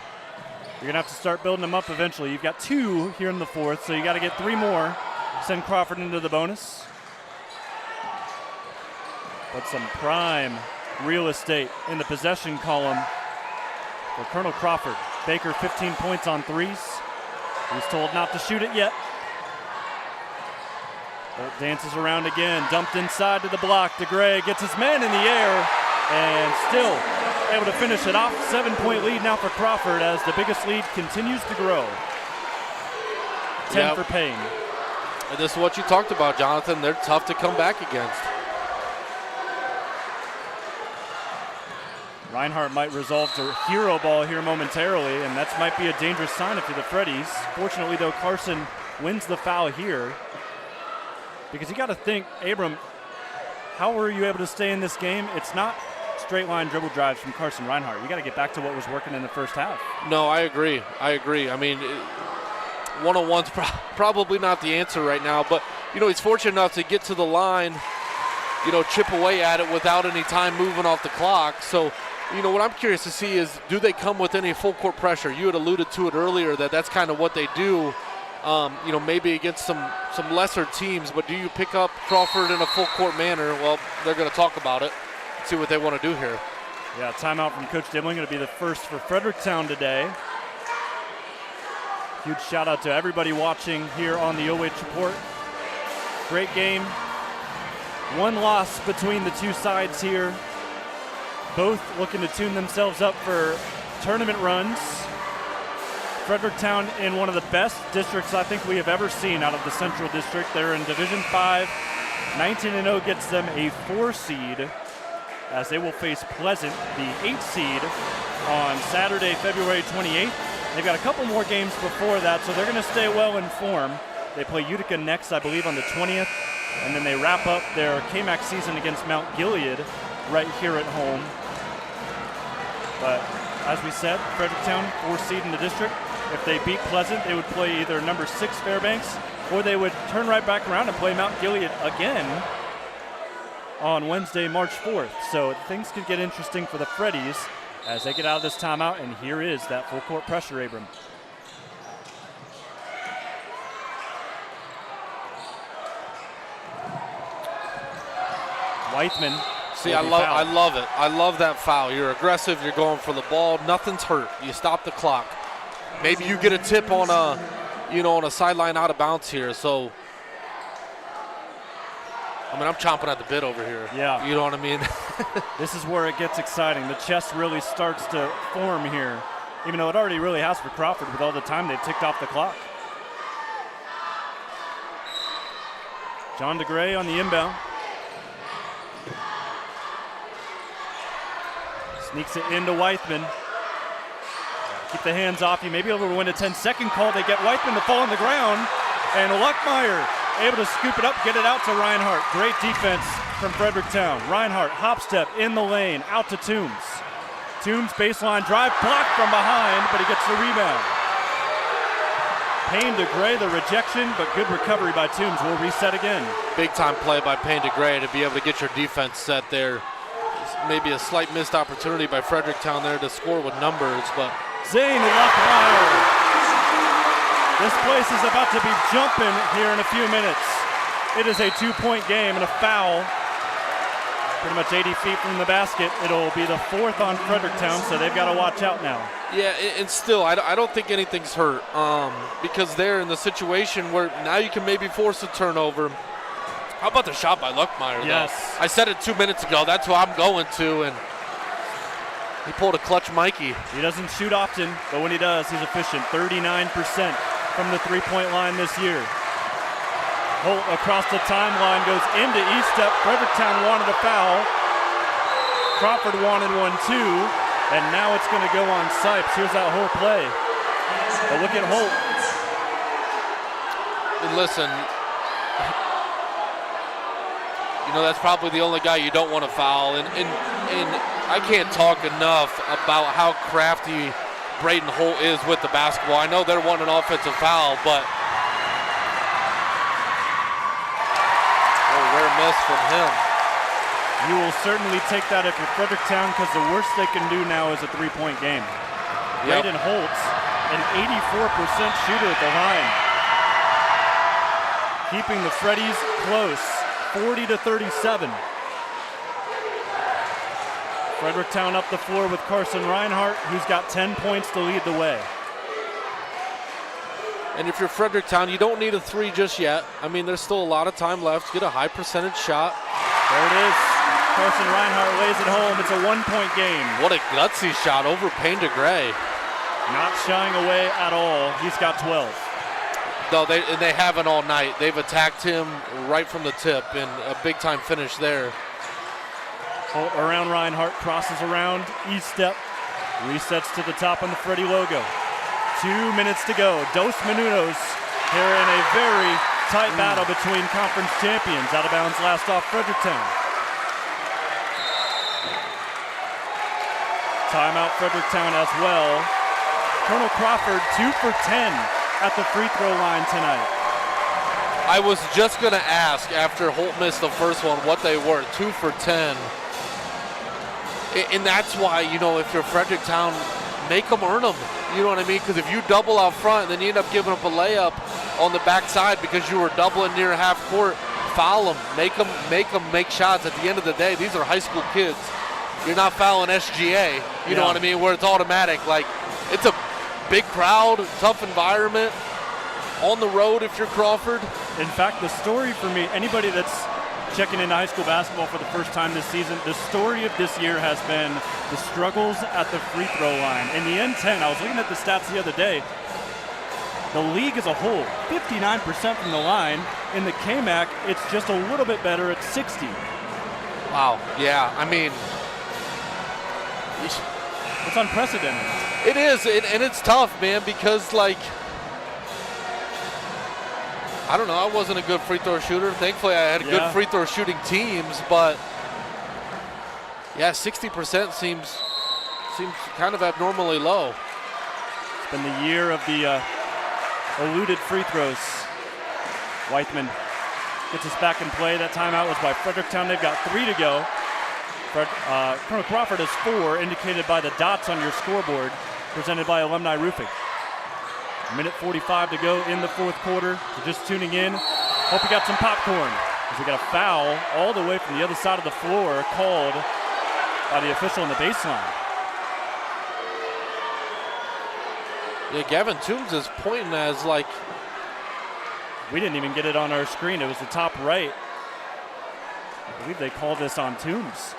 [SPEAKER 1] You're going to have to start building them up eventually. You've got 2 here in the fourth, so you got to get 3 more. Send Crawford into the bonus. But some prime real estate in the possession column for Colonel Crawford. Baker 15 points on threes. He's told not to shoot it yet. Bolt dances around again, dumped inside to the block. DeGray gets his man in the air and still able to finish it off. 7-point lead now for Crawford as the biggest lead continues to grow. 10 for Payne.
[SPEAKER 7] And this is what you talked about, Jonathan. They're tough to come back against.
[SPEAKER 1] Reinhardt might resolve to hero ball here momentarily, and that might be a dangerous sign if you're the Freddies. Fortunately, though, Carson wins the foul here. Because you got to think, Abram, how were you able to stay in this game? It's not straight line dribble drives from Carson Reinhardt. You got to get back to what was working in the first half.
[SPEAKER 7] No, I agree. I mean, one-on-one's probably not the answer right now, but, he's fortunate enough to get to the line, chip away at it without any time moving off the clock. So, what I'm curious to see is, do they come with any full court pressure? You had alluded to it earlier that that's kind of what they do. Maybe against some lesser teams, but do you pick up Crawford in a full court manner? Well, they're going to talk about it, see what they want to do here.
[SPEAKER 1] Yeah, timeout from Coach Dibling. Going to be the first for Fredericktown today. Huge shout out to everybody watching here on the OH Report. Great game. One loss between the two sides here. Both looking to tune themselves up for tournament runs. Fredericktown in one of the best districts I think we have ever seen out of the Central District. They're in Division 5. 19-0 gets them a 4 seed as they will face Pleasant, the 8 seed, on Saturday, February 28th. They've got a couple more games before that, so they're going to stay well informed. They play Utica next, I believe, on the 20th, and then they wrap up their KMAC season against Mount Gilead right here at home. But as we said, Fredericktown, 4 seed in the district. If they beat Pleasant, they would play either number 6 Fairbanks, or they would turn right back around and play Mount Gilead again on Wednesday, March 4th. So things could get interesting for the Freddies as they get out of this timeout, and here is that full court pressure, Abram. Weithman.
[SPEAKER 7] See, I love it. I love that foul. You're aggressive. You're going for the ball. Nothing's hurt. You stop the clock. Maybe you get a tip on a sideline out of bounds here. So, I mean, I'm chomping at the bit over here.
[SPEAKER 1] Yeah.
[SPEAKER 7] You know what I mean?
[SPEAKER 1] This is where it gets exciting. The chest really starts to form here, even though it already really has for Crawford with all the time they've ticked off the clock. John DeGray on the inbound. Sneaks it into Weithman. Keep the hands off you. Maybe able to win a 10-second call. They get Weithman to fall on the ground. And Luckmeyer able to scoop it up, get it out to Reinhardt. Great defense from Fredericktown. Reinhardt, hop step in the lane, out to Toombs. Toombs baseline drive, blocked from behind, but he gets the rebound. Payne DeGray, the rejection, but good recovery by Toombs. We'll reset again.
[SPEAKER 7] Big time play by Payne DeGray to be able to get your defense set there. Maybe a slight missed opportunity by Fredericktown there to score with numbers, but
[SPEAKER 1] Zane Luckmeyer. This place is about to be jumping here in a few minutes. It is a 2-point game and a foul. Pretty much 80 feet from the basket. It'll be the 4th on Fredericktown, so they've got to watch out now.
[SPEAKER 7] Yeah, and still, I don't think anything's hurt because they're in the situation where now you can maybe force a turnover. How about the shot by Luckmeyer,
[SPEAKER 1] yes.
[SPEAKER 7] though? I said it 2 minutes ago. That's what I'm going to, and he pulled a clutch Mikey.
[SPEAKER 1] He doesn't shoot often, but when he does, he's efficient. 39% from the three-point line this year. Holt across the timeline goes into E-step. Fredericktown wanted a foul. Crawford wanted one too, and now it's going to go on Sipes. Here's that whole play. But look at Holt.
[SPEAKER 7] And listen, you know, that's probably the only guy you don't want to foul. And I can't talk enough about how crafty Braden Holt is with the basketball. I know they're wanting an offensive foul, but rare miss from him.
[SPEAKER 1] You will certainly take that if you're Fredericktown, because the worst they can do now is a three-point game.
[SPEAKER 7] Yep.
[SPEAKER 1] Braden Holt, an 84% shooter at the line. Keeping the Freddies close, 40-37. Fredericktown up the floor with Carson Reinhardt, who's got 10 points to lead the way.
[SPEAKER 7] And if you're Fredericktown, you don't need a three just yet. I mean, there's still a lot of time left. Get a high percentage shot.
[SPEAKER 1] There it is. Carson Reinhardt lays it home. It's a 1-point game.
[SPEAKER 7] What a gutsy shot over Payne DeGray.
[SPEAKER 1] Not shying away at all. He's got 12.
[SPEAKER 7] No, they haven't all night. They've attacked him right from the tip, and a big-time finish there.
[SPEAKER 1] Holt around Reinhardt, crosses around, E-step, resets to the top on the Freddy logo. 2 minutes to go. Dos minutos here in a very tight battle between conference champions. Out of bounds last off Fredericktown. Timeout Fredericktown as well. Colonel Crawford 2 for 10 at the free throw line tonight.
[SPEAKER 7] I was just going to ask after Holt missed the first one what they were. 2 for 10. And that's why, you know, if you're Fredericktown, make them earn them. You know what I mean? Because if you double out front and then you end up giving up a layup on the backside because you were doubling near half court, foul them. Make them make shots. At the end of the day, these are high school kids. You're not fouling SGA. You know what I mean? Where it's automatic. Like, big crowd, tough environment, on the road if you're Crawford.
[SPEAKER 1] In fact, the story for me, anybody that's checking into high school basketball for the first time this season, the story of this year has been the struggles at the free throw line. In the N10, I was looking at the stats the other day, the league as a whole, 59% from the line. In the KMAC, it's just a little bit better at 60.
[SPEAKER 7] Wow, yeah, I mean,
[SPEAKER 1] it's unprecedented.
[SPEAKER 7] It is, and it's tough, man, because, like, I don't know, I wasn't a good free throw shooter. Thankfully, I had good free throw shooting teams, but yeah, 60% seems kind of abnormally low.
[SPEAKER 1] It's been the year of the eluded free throws. Weithman gets us back in play. That timeout was by Fredericktown. They've got 3 to go. Colonel Crawford has 4, indicated by the dots on your scoreboard, presented by Alumni Roofing. Minute 45 to go in the fourth quarter. If you're just tuning in, hope you got some popcorn, because we got a foul all the way from the other side of the floor called by the official on the baseline.
[SPEAKER 7] Yeah, Gavin Toombs is pointing as, like,
[SPEAKER 1] we didn't even get it on our screen. It was the top right. I believe they called this on Toombs.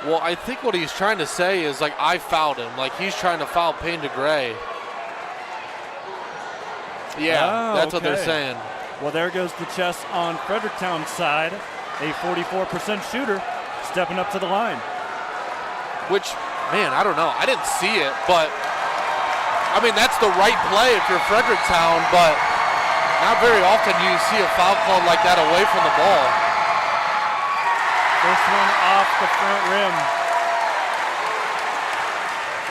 [SPEAKER 7] Well, I think what he's trying to say is, like, I fouled him. Like, he's trying to foul Payne DeGray. Yeah, that's what they're saying.
[SPEAKER 1] Well, there goes the chest on Fredericktown's side. A 44% shooter stepping up to the line.
[SPEAKER 7] Which, man, I don't know. I didn't see it, but, I mean, that's the right play if you're Fredericktown, but not very often you see a foul called like that away from the ball.
[SPEAKER 1] First one off the front rim.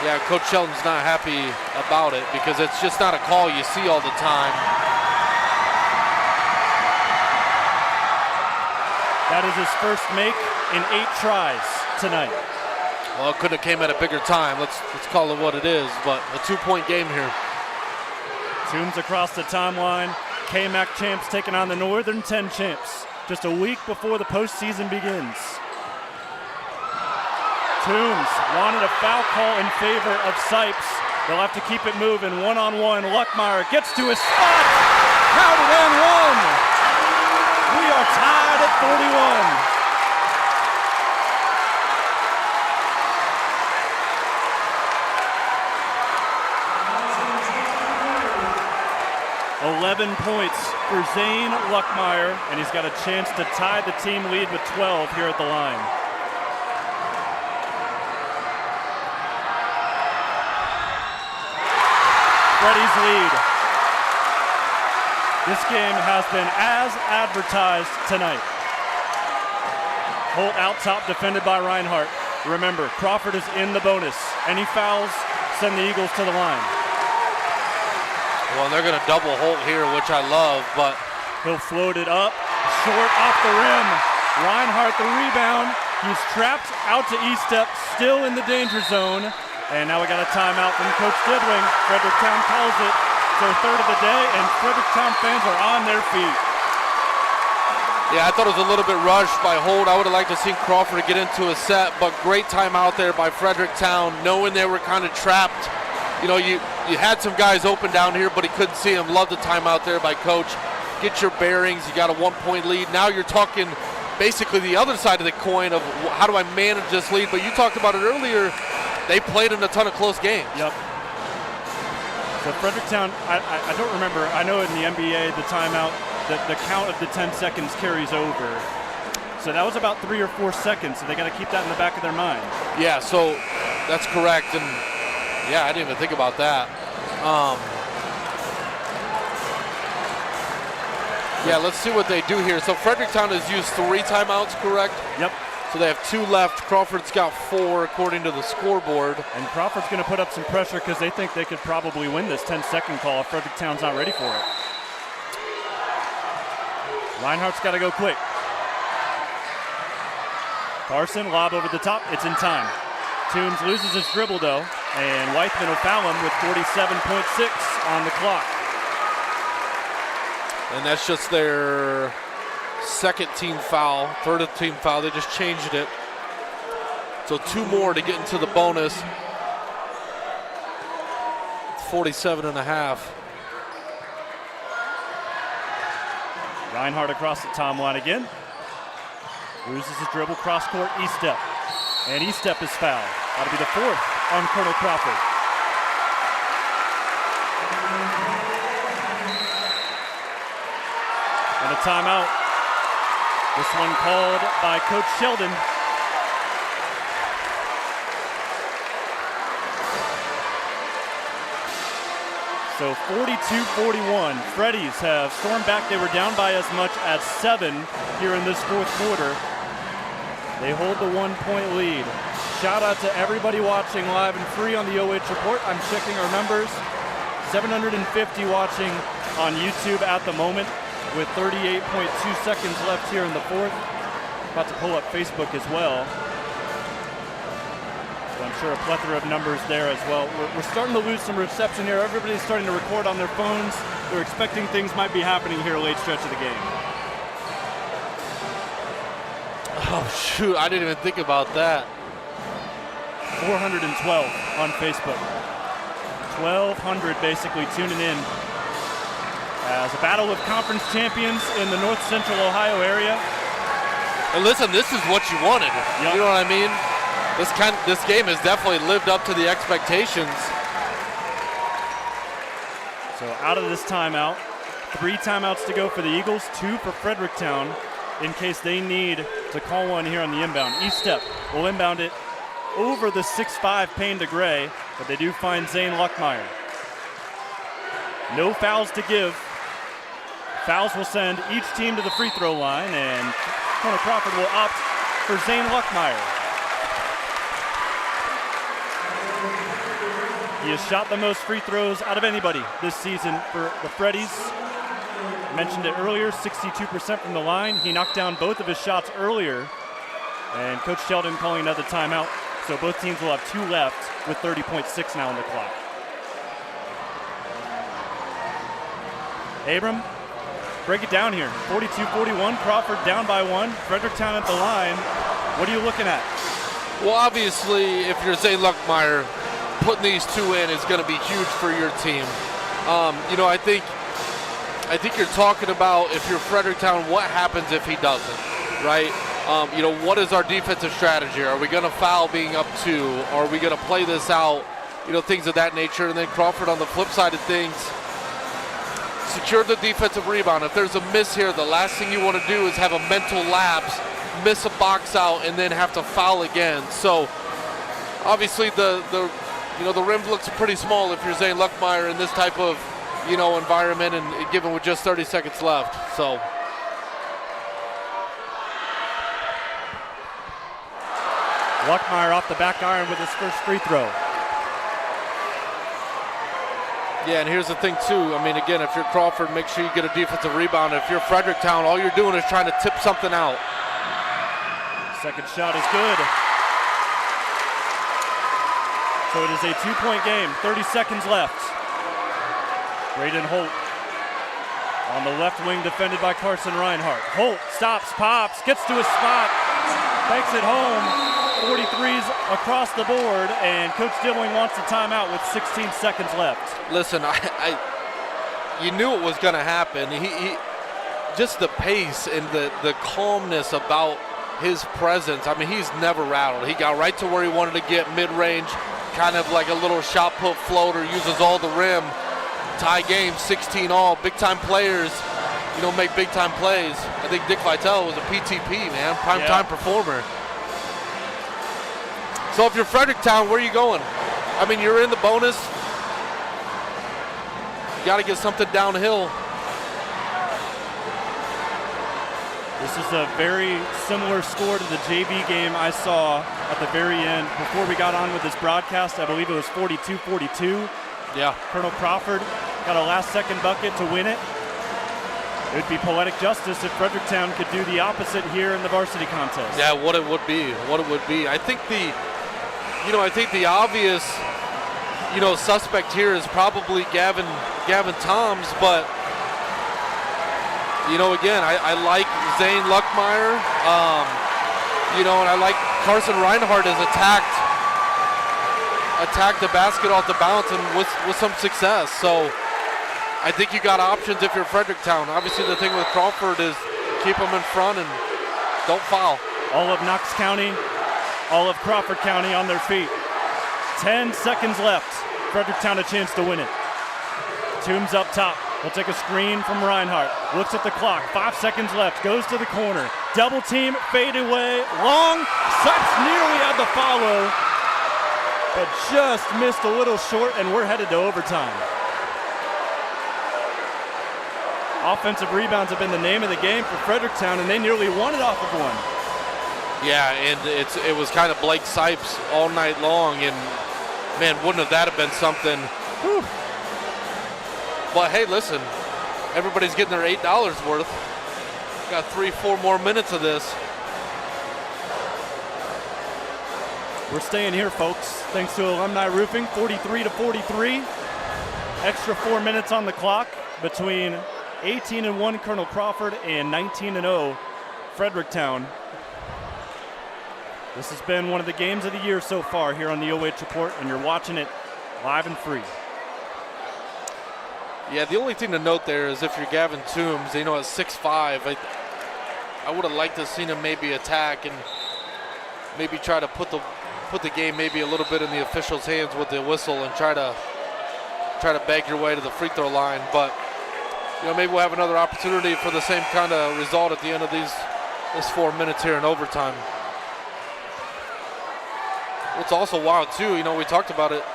[SPEAKER 7] Yeah, Coach Sheldon's not happy about it because it's just not a call you see all the time.
[SPEAKER 1] That is his first make in 8 tries tonight.
[SPEAKER 7] Well, it could have came at a bigger time. Let's call it what it is, but a 2-point game here.
[SPEAKER 1] Toombs across the timeline. KMAC champs taking on the Northern 10 champs just a week before the postseason begins. Toombs wanted a foul call in favor of Sipes. They'll have to keep it moving. One-on-one. Luckmeyer gets to his spot. Counted and one. We are tied at 41. 11 points for Zane Luckmeyer, and he's got a chance to tie the team lead with 12 here at the line. Freddies lead. This game has been as advertised tonight. Holt out top, defended by Reinhardt. Remember, Crawford is in the bonus. Any fouls, send the Eagles to the line.
[SPEAKER 7] Well, they're going to double Holt here, which I love, but
[SPEAKER 1] he'll float it up, short off the rim. Reinhardt the rebound. He's trapped out to E-step, still in the danger zone. And now we got a timeout from Coach Dibling. Fredericktown calls it. It's their third of the day, and Fredericktown fans are on their feet.
[SPEAKER 7] Yeah, I thought it was a little bit rushed by Holt. I would have liked to see Crawford get into a set, but great timeout there by Fredericktown, knowing they were kind of trapped. You know, you had some guys open down here, but he couldn't see them. Love the timeout there by Coach. Get your bearings. You got a 1-point lead. Now you're talking basically the other side of the coin of how do I manage this lead? But you talked about it earlier. They played in a ton of close games.
[SPEAKER 1] Yep. So Fredericktown, I don't remember. I know in the NBA, the timeout, the count of the 10 seconds carries over. So that was about 3 or 4 seconds, so they got to keep that in the back of their mind.
[SPEAKER 7] Yeah, so that's correct. And yeah, I didn't even think about that. Yeah, let's see what they do here. So Fredericktown has used 3 timeouts, correct?
[SPEAKER 1] Yep.
[SPEAKER 7] So they have 2 left. Crawford's got 4 according to the scoreboard.
[SPEAKER 1] And Crawford's going to put up some pressure because they think they could probably win this 10-second call if Fredericktown's not ready for it. Reinhardt's got to go quick. Carson, lob over the top. It's in time. Toombs loses his dribble, though, and Weithman will foul him with 47.6 on the clock.
[SPEAKER 7] And that's just their second team foul, third team foul. They just changed it. So 2 more to get into the bonus. 47.5.
[SPEAKER 1] Reinhardt across the timeline again. Loses his dribble, cross-court, E-step. And E-step is fouled. That'll be the 4th on Colonel Crawford. And a timeout. This one called by Coach Sheldon. So 42-41. Freddies have stormed back. They were down by as much as 7 here in this 4th quarter. They hold the 1-point lead. Shout out to everybody watching live and free on the OH Report. I'm checking our numbers. 750 watching on YouTube at the moment with 38.2 seconds left here in the 4th. About to pull up Facebook as well. So I'm sure a plethora of numbers there as well. We're starting to lose some reception here. Everybody's starting to record on their phones. They're expecting things might be happening here late stretch of the game.
[SPEAKER 7] Oh, shoot. I didn't even think about that.
[SPEAKER 1] 412 on Facebook. 1,200 basically tuning in as a battle of conference champions in the North Central Ohio area.
[SPEAKER 7] And listen, this is what you wanted. Yep. You know what I mean? This game has definitely lived up to the expectations.
[SPEAKER 1] So out of this timeout, 3 timeouts to go for the Eagles, 2 for Fredericktown in case they need to call one here on the inbound. E-step will inbound it over the 6'5" Payne to Gray, but they do find Zane Luckmeyer. No fouls to give. Fouls will send each team to the free throw line, and Colonel Crawford will opt for Zane Luckmeyer. He has shot the most free throws out of anybody this season for the Freddies. Mentioned it earlier, 62% from the line. He knocked down both of his shots earlier, and Coach Sheldon calling another timeout. So both teams will have 2 left with 30.6 now on the clock. Abram, break it down here. 42-41, Crawford down by 1. Fredericktown at the line. What are you looking at?
[SPEAKER 7] Well, obviously, if you're Zane Luckmeyer, putting these 2 in is going to be huge for your team. You know, I think you're talking about, if you're Fredericktown, what happens if he doesn't, right? You know, what is our defensive strategy? Are we going to foul being up 2? Are we going to play this out? You know, things of that nature. And then Crawford on the flip side of things, secure the defensive rebound. If there's a miss here, the last thing you want to do is have a mental lapse, miss a box out, and then have to foul again. So obviously the rim looks pretty small if you're Zane Luckmeyer in this type of, you know, environment, and given with just 30 seconds left. So
[SPEAKER 1] Luckmeyer off the back iron with his first free throw.
[SPEAKER 7] yeah, and here's the thing too. I mean, again, if you're Crawford, make sure you get a defensive rebound. If you're Fredericktown, all you're doing is trying to tip something out.
[SPEAKER 1] Second shot is good. So it is a 2-point game, 30 seconds left. Braden Holt on the left wing, defended by Carson Reinhardt. Holt stops, pops, gets to his spot, banks it home. 43s across the board, and Coach Dibling wants a timeout with 16 seconds left.
[SPEAKER 7] Listen, you knew it was going to happen. He just the pace and the calmness about his presence. I mean, he's never rattled. He got right to where he wanted to get, mid-range, kind of like a little shot put floater, uses all the rim. Tie game, 16 all. Big-time players, you know, make big-time plays. I think Dick Vitale was a PTP, man, prime-time performer. So if you're Fredericktown, where are you going? I mean, you're in the bonus. You got to get something downhill.
[SPEAKER 1] This is a very similar score to the JV game I saw at the very end. Before we got on with this broadcast, I believe it was 42-42.
[SPEAKER 7] Yeah.
[SPEAKER 1] Colonel Crawford got a last-second bucket to win it. It would be poetic justice if Fredericktown could do the opposite here in the varsity contest.
[SPEAKER 7] Yeah, what it would be. I think the obvious, you know, suspect here is probably Gavin Toms, but you know, again, I like Zane Luckmeyer, you know, and I like Carson Reinhardt has attacked attack the basket off the bounce and with some success. So I think you got options if you're Fredericktown. Obviously the thing with Crawford is keep them in front and don't foul.
[SPEAKER 1] All of Knox County, all of Crawford County on their feet. 10 seconds left. Fredericktown a chance to win it. Toombs up top. He'll take a screen from Reinhardt. Looks at the clock. 5 seconds left. Goes to the corner. Double team, fade away. Long. Sipes nearly had the follow, but just missed a little short, and we're headed to overtime. Offensive rebounds have been the name of the game for Fredericktown, and they nearly won it off of one.
[SPEAKER 7] Yeah, and it was kind of Blake Sipes all night long, and man, wouldn't have that have been something? Whew. But hey, listen, everybody's getting their $8 worth. Got 3-4 more minutes of this.
[SPEAKER 1] We're staying here, folks, thanks to Alumni Roofing, 43-43. Extra 4 minutes on the clock between 18-1 Colonel Crawford and 19-0 Fredericktown. This has been one of the games of the year so far here on the OH Report, and you're watching it live and free.
[SPEAKER 7] Yeah, the only thing to note there is if you're Gavin Toombs, at 6'5", I would have liked to have seen him maybe attack and maybe try to put the game maybe a little bit in the officials' hands with the whistle and try to beg your way to the free throw line. But maybe we'll have another opportunity for the same kind of result at the end of this 4 minutes here in overtime. What's also wild too, we talked about it.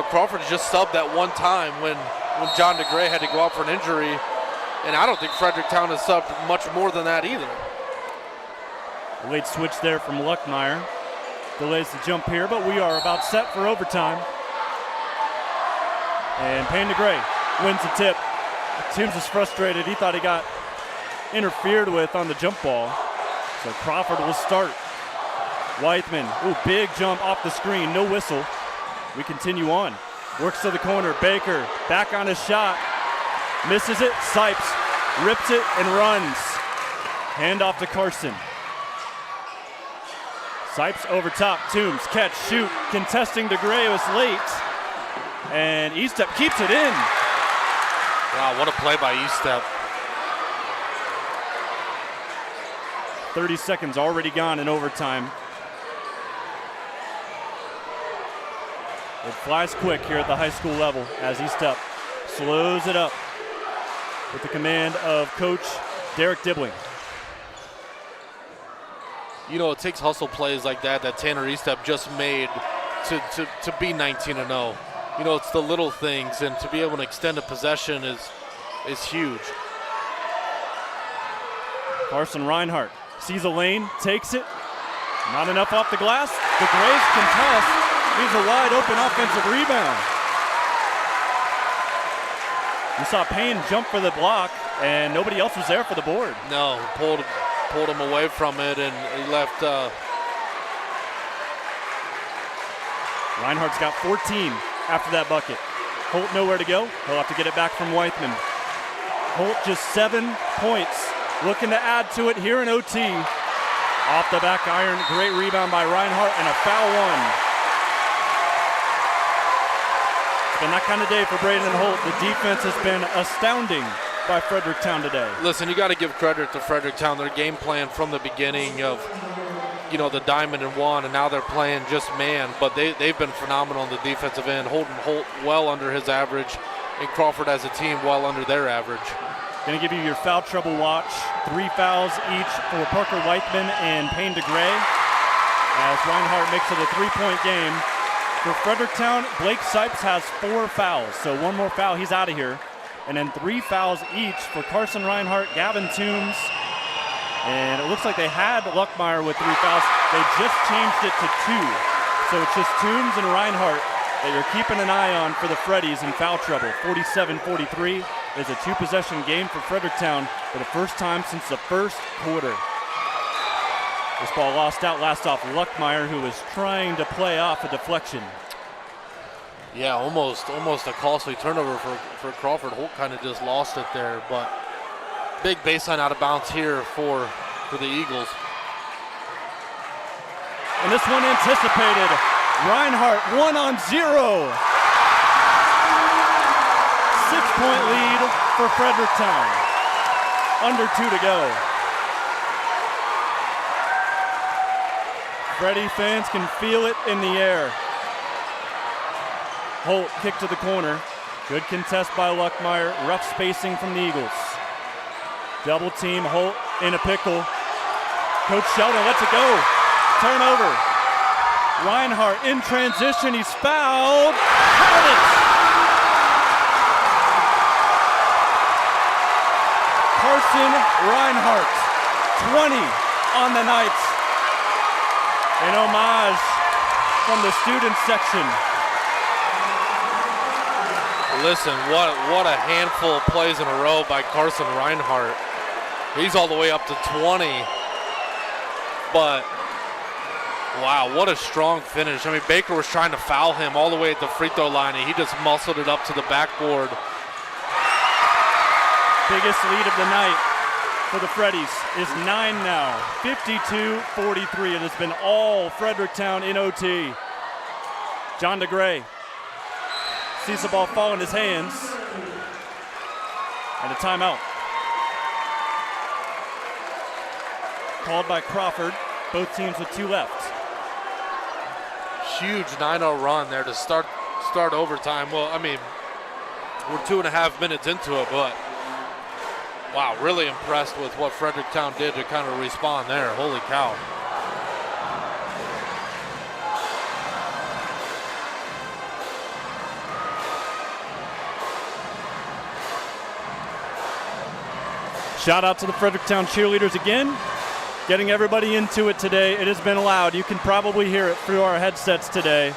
[SPEAKER 7] Crawford just subbed that one time when John DeGray had to go out for an injury, and I don't think Fredericktown has subbed much more than that either.
[SPEAKER 1] A late switch there from Luckmeyer. Delays the jump here, but we are about set for overtime. And Payne DeGray wins the tip. Toombs is frustrated. He thought he got interfered with on the jump ball. So Crawford will start. Wythman, big jump off the screen, no whistle. We continue on. Works to the corner, Baker, back on his shot. Misses it, Sipes rips it and runs. Hand off to Carson. Sipes over top, Toombs, catch, shoot, contesting DeGray was late. And Estep keeps it in.
[SPEAKER 7] Wow, what a play by Estep.
[SPEAKER 1] 30 seconds already gone in overtime. It flies quick here at the high school level as Estep slows it up with the command of Coach Derek Dibling.
[SPEAKER 7] It takes hustle plays like that Tanner Estep just made to be 19-0. It's the little things, and to be able to extend a possession is huge.
[SPEAKER 1] Carson Reinhardt sees a lane, takes it. Not enough off the glass. DeGray's contest leaves a wide open offensive rebound. You saw Payne jump for the block, and nobody else was there for the board.
[SPEAKER 7] No, pulled him away from it, and he left.
[SPEAKER 1] Reinhardt's got 14 after that bucket. Holt nowhere to go. He'll have to get it back from Wythman. Holt just 7 points. Looking to add to it here in OT. Off the back iron, great rebound by Reinhardt, and a foul one. It's been that kind of day for Braden Holt. The defense has been astounding by Fredericktown today.
[SPEAKER 7] Listen, you got to give credit to Fredericktown. Their game plan from the beginning of, the diamond and one, and now they're playing just man. But they've been phenomenal on the defensive end. Holt well under his average, and Crawford as a team well under their average.
[SPEAKER 1] Going to give you your foul trouble watch. 3 fouls each for Parker Wythman and Payne DeGray as Reinhardt makes it a 3-point game. For Fredericktown, Blake Sipes has 4 fouls, so 1 more foul, he's out of here. And then 3 fouls each for Carson Reinhardt, Gavin Toombs, and it looks like they had Luckmeyer with 3 fouls. They just changed it to 2. So it's just Toombs and Reinhardt that you're keeping an eye on for the Freddies in foul trouble. 47-43 is a 2-possession game for Fredericktown for the first time since the first quarter. This ball lost off Luckmeyer, who was trying to play off a deflection.
[SPEAKER 7] Yeah, almost a costly turnover for Crawford. Holt kind of just lost it there, but big baseline out of bounds here for the Eagles.
[SPEAKER 1] And this one anticipated. Reinhardt 1-0. 6-point lead for Fredericktown. Under 2 to go. Freddie fans can feel it in the air. Holt kick to the corner. Good contest by Luckmeyer. Rough spacing from the Eagles. Double team, Holt in a pickle. Coach Sheldon lets it go. Turnover. Reinhardt in transition. He's fouled. Count it! Carson Reinhardt, 20 on the night. An homage from the student section.
[SPEAKER 7] Listen, what a handful of plays in a row by Carson Reinhardt. He's all the way up to 20. But, wow, what a strong finish. I mean, Baker was trying to foul him all the way at the free throw line, and he just muscled it up to the backboard.
[SPEAKER 1] Biggest lead of the night for the Freddies is 9 now, 52-43. It has been all Fredericktown in OT. John DeGray sees the ball fall in his hands, and a timeout. Called by Crawford, both teams with 2 left.
[SPEAKER 7] Huge 9-0 run there to start overtime. Well, I mean, we're 2.5 minutes into it, but wow, really impressed with what Fredericktown did to kind of respond there. Holy cow.
[SPEAKER 1] Shout out to the Fredericktown cheerleaders again, getting everybody into it today. It has been loud. You can probably hear it through our headsets today.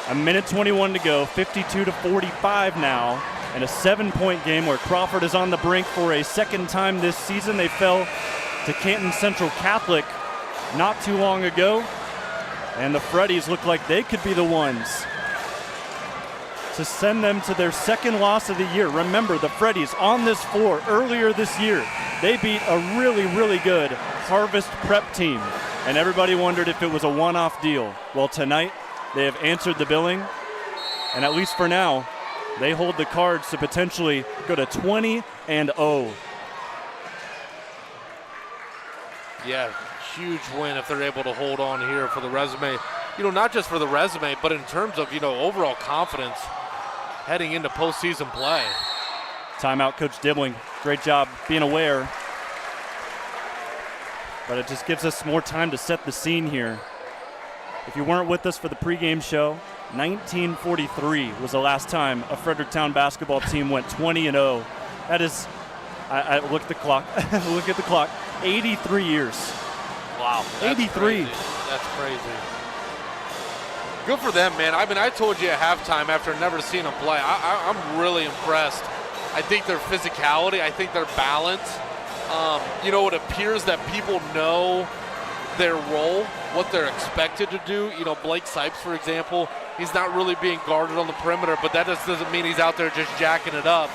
[SPEAKER 1] 1:21 to go, 52-45 now, and a 7-point game where Crawford is on the brink for a second time this season. They fell to Canton Central Catholic not too long ago, and the Freddies look like they could be the ones to send them to their second loss of the year. Remember, the Freddies on this floor earlier this year, they beat a really, really good Harvest Prep team, and everybody wondered if it was a one-off deal. Well, tonight, they have answered the billing, and at least for now, they hold the cards to potentially go to 20-0.
[SPEAKER 7] Yeah, huge win if they're able to hold on here for the resume. You know, not just for the resume, but in terms of, you know, overall confidence heading into postseason play.
[SPEAKER 1] Timeout, Coach Dibling. Great job being aware. But it just gives us more time to set the scene here. If you weren't with us for the pregame show, 1943 was the last time a Fredericktown basketball team went 20-0. That is, I look at the clock, 83 years.
[SPEAKER 7] Wow. That's
[SPEAKER 1] 83.
[SPEAKER 7] Crazy. That's crazy. Good for them, man. I mean, I told you at halftime after never seeing them play, I'm really impressed. I think their physicality, I think their balance. You know, it appears that people know their role, what they're expected to do. You know, Blake Sipes, for example, he's not really being guarded on the perimeter, but that just doesn't mean he's out there just jacking it up.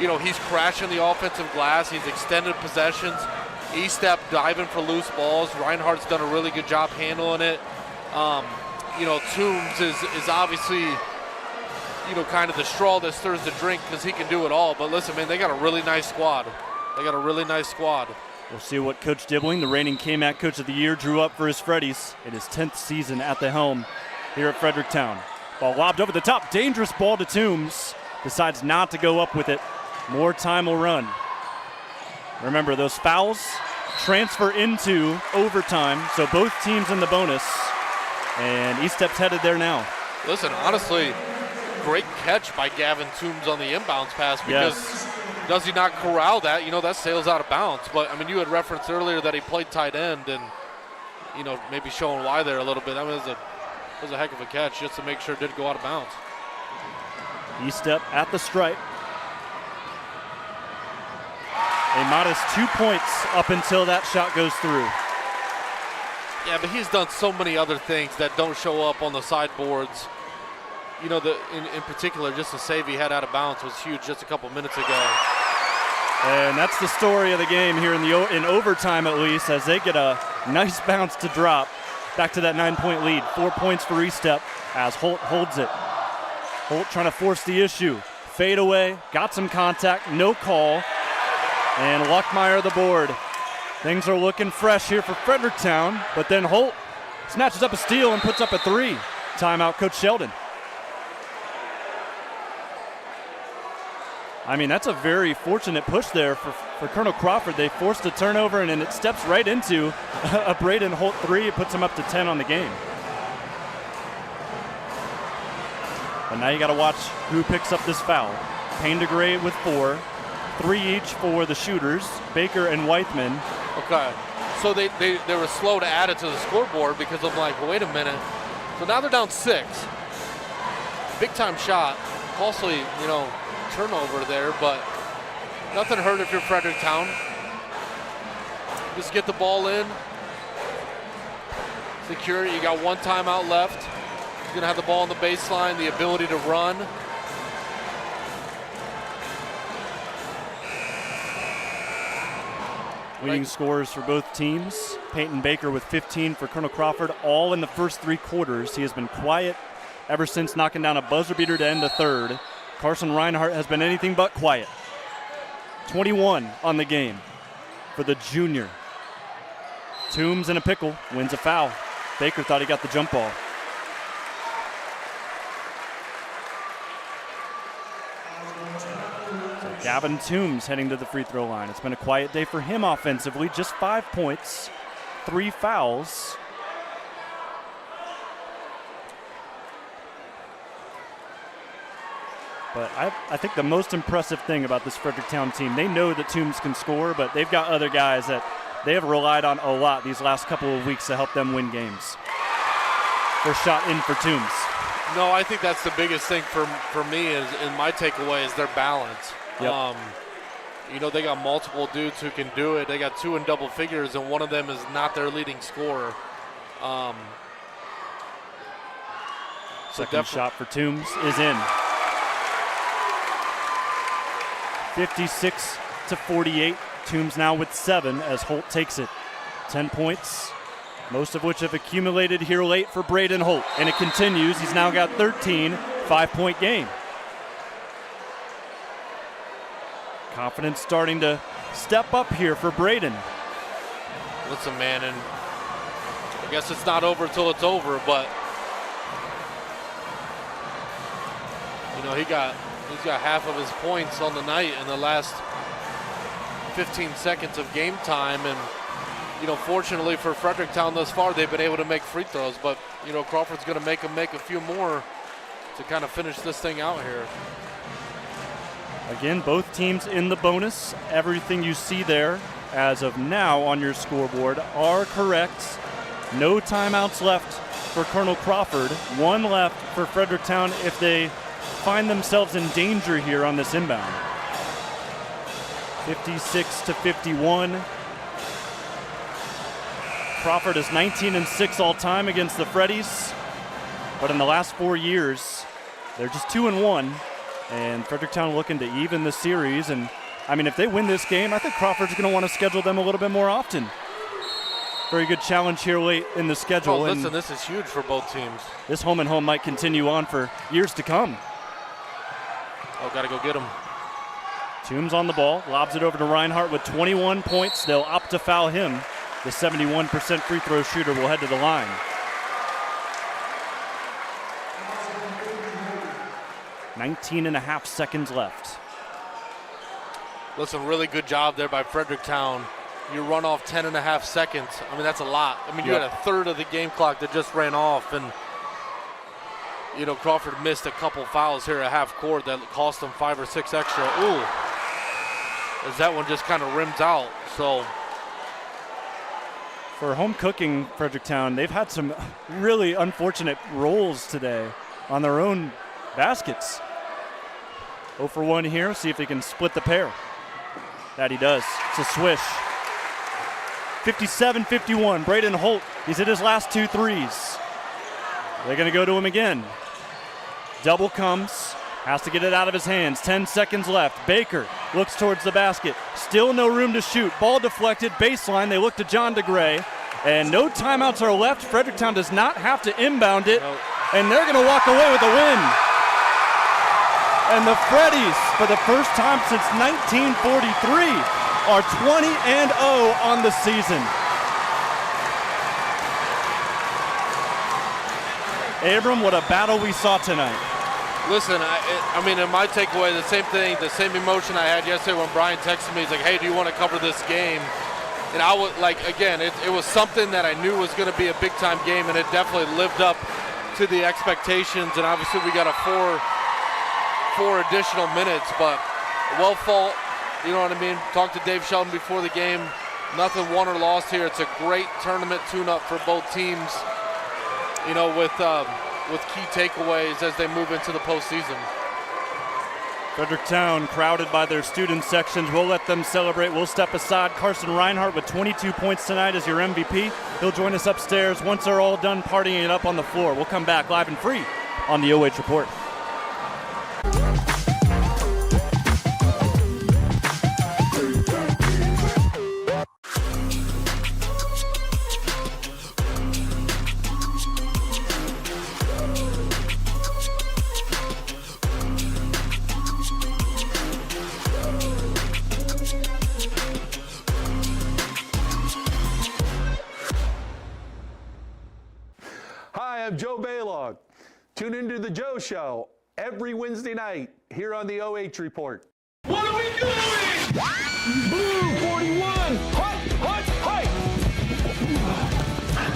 [SPEAKER 7] You know, he's crashing the offensive glass. He's extended possessions. E-step diving for loose balls. Reinhardt's done a really good job handling it. You know, Toombs is obviously, you know, kind of the straw that stirs the drink because he can do it all. But listen, man, they got a really nice squad.
[SPEAKER 1] We'll see what Coach Dibling, the reigning KMAC Coach of the Year, drew up for his Freddies in his 10th season at the helm here at Fredericktown. Ball lobbed over the top. Dangerous ball to Toombs. Decides not to go up with it. More time will run. Remember, those fouls transfer into overtime, so both teams in the bonus. And E-Step's headed there now.
[SPEAKER 7] Listen, honestly, great catch by Gavin Toombs on the inbounds pass because does he not corral that? You know, that sails out of bounds. But, I mean, you had referenced earlier that he played tight end and, you know, maybe showing why there a little bit. I mean, it was a heck of a catch just to make sure it didn't go out of bounds.
[SPEAKER 1] E-Step at the stripe. A modest 2 points up until that shot goes through.
[SPEAKER 7] Yeah, but he's done so many other things that don't show up on the sideboards. You know, in particular, just the save he had out of bounds was huge just a couple minutes ago.
[SPEAKER 1] And that's the story of the game here in overtime, at least, as they get a nice bounce to drop. back to that 9-point lead. 4 points for Estep as Holt holds it. Holt trying to force the issue. Fade away, got some contact, no call, and Luckmeyer the board. Things are looking fresh here for Fredericktown, but then Holt snatches up a steal and puts up a 3. Timeout, Coach Sheldon. I mean, that's a very fortunate push there for Colonel Crawford. They forced a turnover, and then it steps right into a Braden Holt 3. It puts him up to 10 on the game. But now you got to watch who picks up this foul. Payne DeGray with 4. 3 each for the shooters, Baker and Weithman.
[SPEAKER 7] Okay, so they were slow to add it to the scoreboard because I'm like, well, wait a minute. So now they're down 6. Big time shot, costly, turnover there, but nothing hurt if you're Fredericktown. Just get the ball in, secure it. You got 1 timeout left. You're gonna have the ball on the baseline, the ability to run.
[SPEAKER 1] Leading scorers for both teams. Peyton Baker with 15 for Colonel Crawford, all in the first 3 quarters. He has been quiet ever since knocking down a buzzer beater to end the third. Carson Reinhardt has been anything but quiet. 21 on the game for the junior. Toombs in a pickle, wins a foul. Baker thought he got the jump ball. So Gavin Toombs heading to the free throw line. It's been a quiet day for him offensively, just 5 points, 3 fouls. But I think the most impressive thing about this Fredericktown team, they know that Toombs can score, but they've got other guys that they have relied on a lot these last couple of weeks to help them win games. First shot in for Toombs.
[SPEAKER 7] No, I think that's the biggest thing for me is, in my takeaway, is their balance.
[SPEAKER 1] Yep.
[SPEAKER 7] They got multiple dudes who can do it. They got 2 in double figures, and one of them is not their leading scorer.
[SPEAKER 1] Second shot for Toombs is in. 56-48. Toombs now with 7 as Holt takes it. 10 points, most of which have accumulated here late for Braden Holt. And it continues. He's now got 13, 5-point game. Confidence starting to step up here for Braden.
[SPEAKER 7] Listen, man, and I guess it's not over till it's over, but he's got half of his points on the night in the last 15 seconds of game time, and fortunately for Fredericktown thus far, they've been able to make free throws, but Crawford's going to make them make a few more to kind of finish this thing out here.
[SPEAKER 1] Again, both teams in the bonus. Everything you see there as of now on your scoreboard are correct. No timeouts left for Colonel Crawford. 1 left for Fredericktown if they find themselves in danger here on this inbound. 56-51. Crawford is 19-6 all time against the Freddies, but in the last 4 years, they're just 2-1, and Fredericktown looking to even the series. And I mean, if they win this game, I think Crawford's going to want to schedule them a little bit more often. Very good challenge here late in the schedule.
[SPEAKER 7] Oh, listen, this is huge for both teams.
[SPEAKER 1] This home and home might continue on for years to come.
[SPEAKER 7] Oh, got to go get him.
[SPEAKER 1] Toombs on the ball, lobs it over to Reinhardt with 21 points. They'll opt to foul him. The 71% free throw shooter will head to the line. .5 seconds left.
[SPEAKER 7] Listen, really good job there by Fredericktown. You run off 10.5 seconds. I mean, that's a lot. I mean, you had a third of the game clock that just ran off, and Crawford missed a couple fouls here at half court that cost them 5 or 6 extra. Ooh, as that one just kind of rims out. So
[SPEAKER 1] for home cooking, Fredericktown, they've had some really unfortunate rolls today on their own baskets. 0 for 1 here. See if they can split the pair. That he does. It's a swish. 57-51. Braden Holt, he's hit his last 2 threes. They're going to go to him again. Double comes. Has to get it out of his hands. 10 seconds left. Baker looks towards the basket. Still no room to shoot. Ball deflected. Baseline. They look to John DeGray. And no timeouts are left. Fredericktown does not have to inbound it, and they're going to walk away with a win. And the Freddies, for the first time since 1943, are 20-0 on the season. Abram, what a battle we saw tonight.
[SPEAKER 7] Listen, I mean, in my takeaway, the same thing, the same emotion I had yesterday when Brian texted me. He's like, hey, do you want to cover this game? And I was like, again, it was something that I knew was going to be a big-time game, and it definitely lived up to the expectations. And obviously we got a four additional minutes, but well fought, you know what I mean? Talked to Dave Sheldon before the game. Nothing won or lost here. It's a great tournament tune-up for both teams, you know, with key takeaways as they move into the postseason.
[SPEAKER 1] Fredericktown crowded by their student sections. We'll let them celebrate. We'll step aside. Carson Reinhardt with 22 points tonight as your MVP. He'll join us upstairs once they're all done partying it up on the floor. We'll come back live and free on the OH Report.
[SPEAKER 2] Hi, I'm Joe Baylog. Tune into the Joe Show every Wednesday night here on the OH Report.
[SPEAKER 3] What are we doing? Blue 41, hut.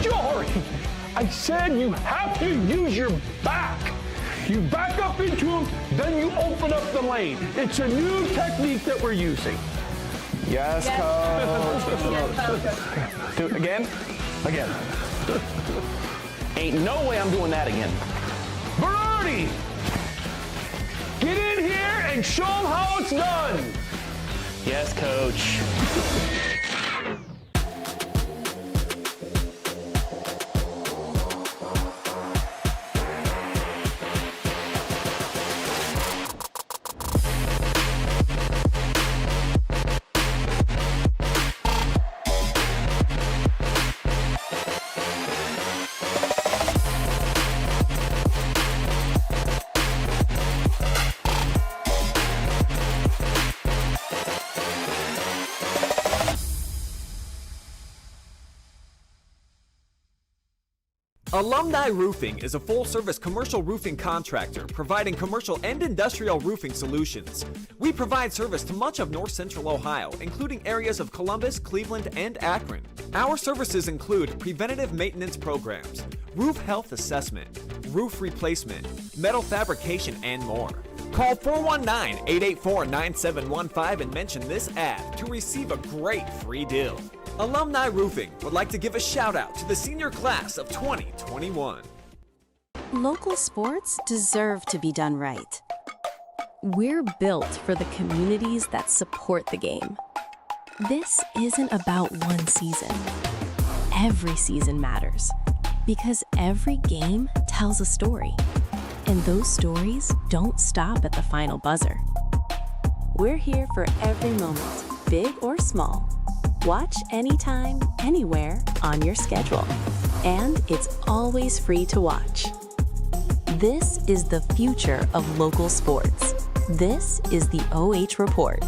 [SPEAKER 3] Jory, I said you have to use your back. You back up into him, then you open up the lane. It's a new technique that we're using.
[SPEAKER 4] Yes, coach. Do it again. Ain't no way I'm doing that again.
[SPEAKER 3] Berardi, get in here and show them how it's done.
[SPEAKER 4] Yes, coach.
[SPEAKER 5] Alumni Roofing is a full-service commercial roofing contractor providing commercial and industrial roofing solutions. We provide service to much of north central Ohio, including areas of Columbus, Cleveland, and Akron. Our services include preventative maintenance programs, roof health assessment, roof replacement, metal fabrication, and more. Call 419-884-9715 and mention this ad to receive a great free deal. Alumni Roofing would like to give a shout out to the senior class of 2021.
[SPEAKER 6] Local sports deserve to be done right. We're built for the communities that support the game. This isn't about one season. Every season matters because every game tells a story. And those stories don't stop at the final buzzer. We're here for every moment, big or small. Watch anytime, anywhere, on your schedule. And it's always free to watch. This is the future of local sports. This is the OH Report.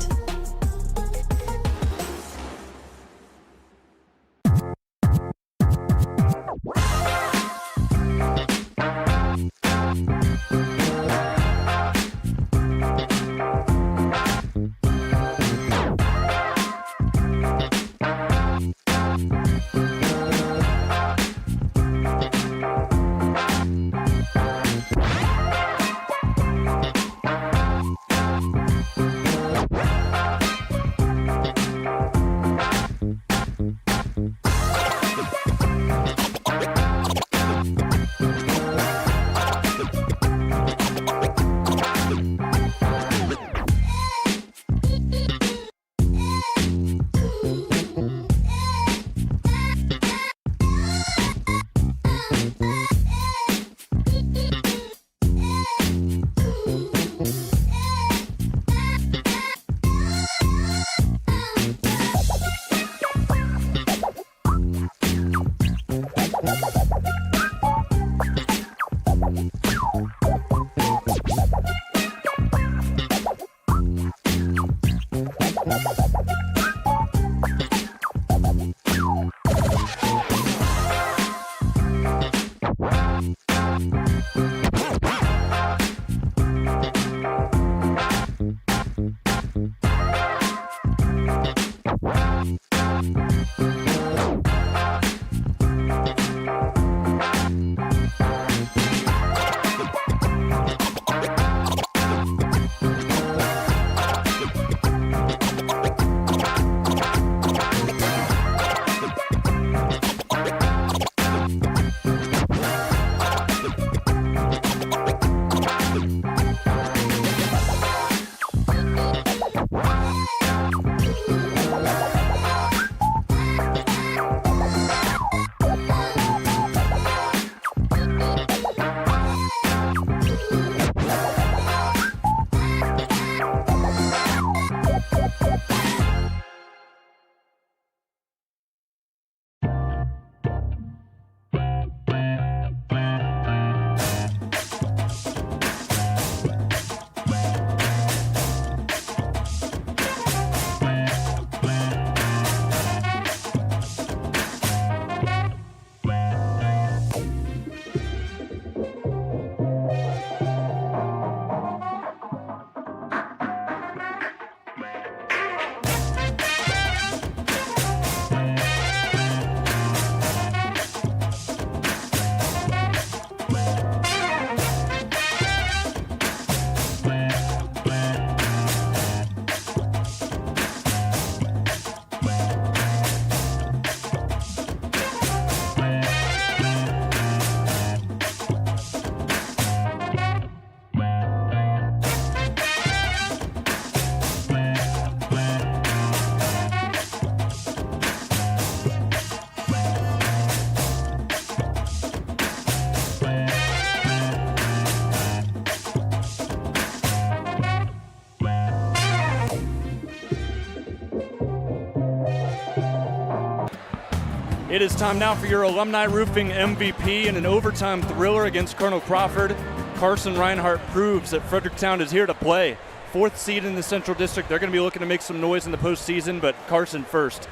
[SPEAKER 1] It is time now for your Alumni Roofing MVP in an overtime thriller against Colonel Crawford. Carson Reinhardt proves that Fredericktown is here to play. 4th seed in the Central District. They're going to be looking to make some noise in the postseason, but Carson first.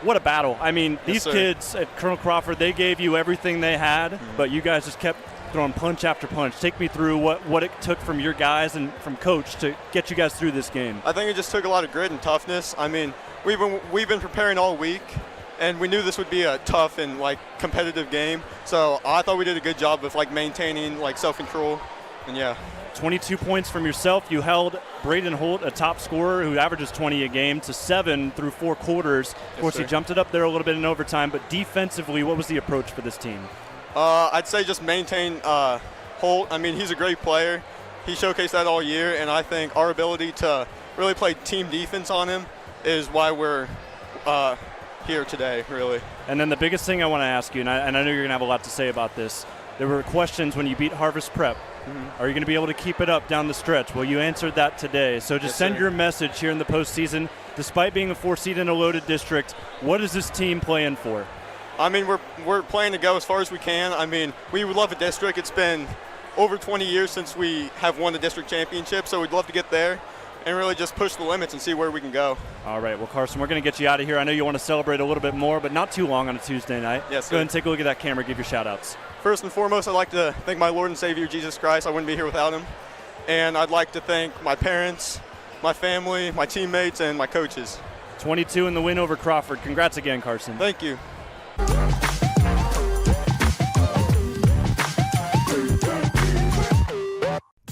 [SPEAKER 1] What a battle. I mean, these kids at Colonel Crawford, they gave you everything they had, but you guys just kept throwing punch after punch. Take me through what it took from your guys and from coach to get you guys through this game.
[SPEAKER 8] I think it just took a lot of grit and toughness. I mean, we've been preparing all week, and we knew this would be a tough and competitive game. So I thought we did a good job of maintaining self-control, and yeah.
[SPEAKER 1] 22 points from yourself. You held Braden Holt, a top scorer who averages 20 a game, to 7 through 4 quarters. Of course, he jumped it up there a little bit in overtime, but defensively, what was the approach for this team?
[SPEAKER 8] I'd say just maintain Holt. I mean, he's a great player. He showcased that all year, and I think our ability to really play team defense on him is why we're here today, really.
[SPEAKER 1] And then the biggest thing I want to ask you, and I know you're going to have a lot to say about this, there were questions when you beat Harvest Prep. Are you going to be able to keep it up down the stretch? Well, you answered that today. So just send your message here in the postseason. Despite being a 4th seed in a loaded district, what is this team playing for?
[SPEAKER 8] I mean, we're playing to go as far as we can. I mean, we would love a district. It's been over 20 years since we have won the district championship, so we'd love to get there and really just push the limits and see where we can go.
[SPEAKER 1] All right. Well, Carson, we're going to get you out of here. I know you want to celebrate a little bit more, but not too long on a Tuesday night.
[SPEAKER 8] Yes, sir.
[SPEAKER 1] Go ahead and take a look at that camera. Give your shout-outs.
[SPEAKER 8] First and foremost, I'd like to thank my Lord and Savior, Jesus Christ. I wouldn't be here without him. And I'd like to thank my parents, my family, my teammates, and my coaches.
[SPEAKER 1] 22 in the win over Crawford. Congrats again, Carson.
[SPEAKER 8] Thank you.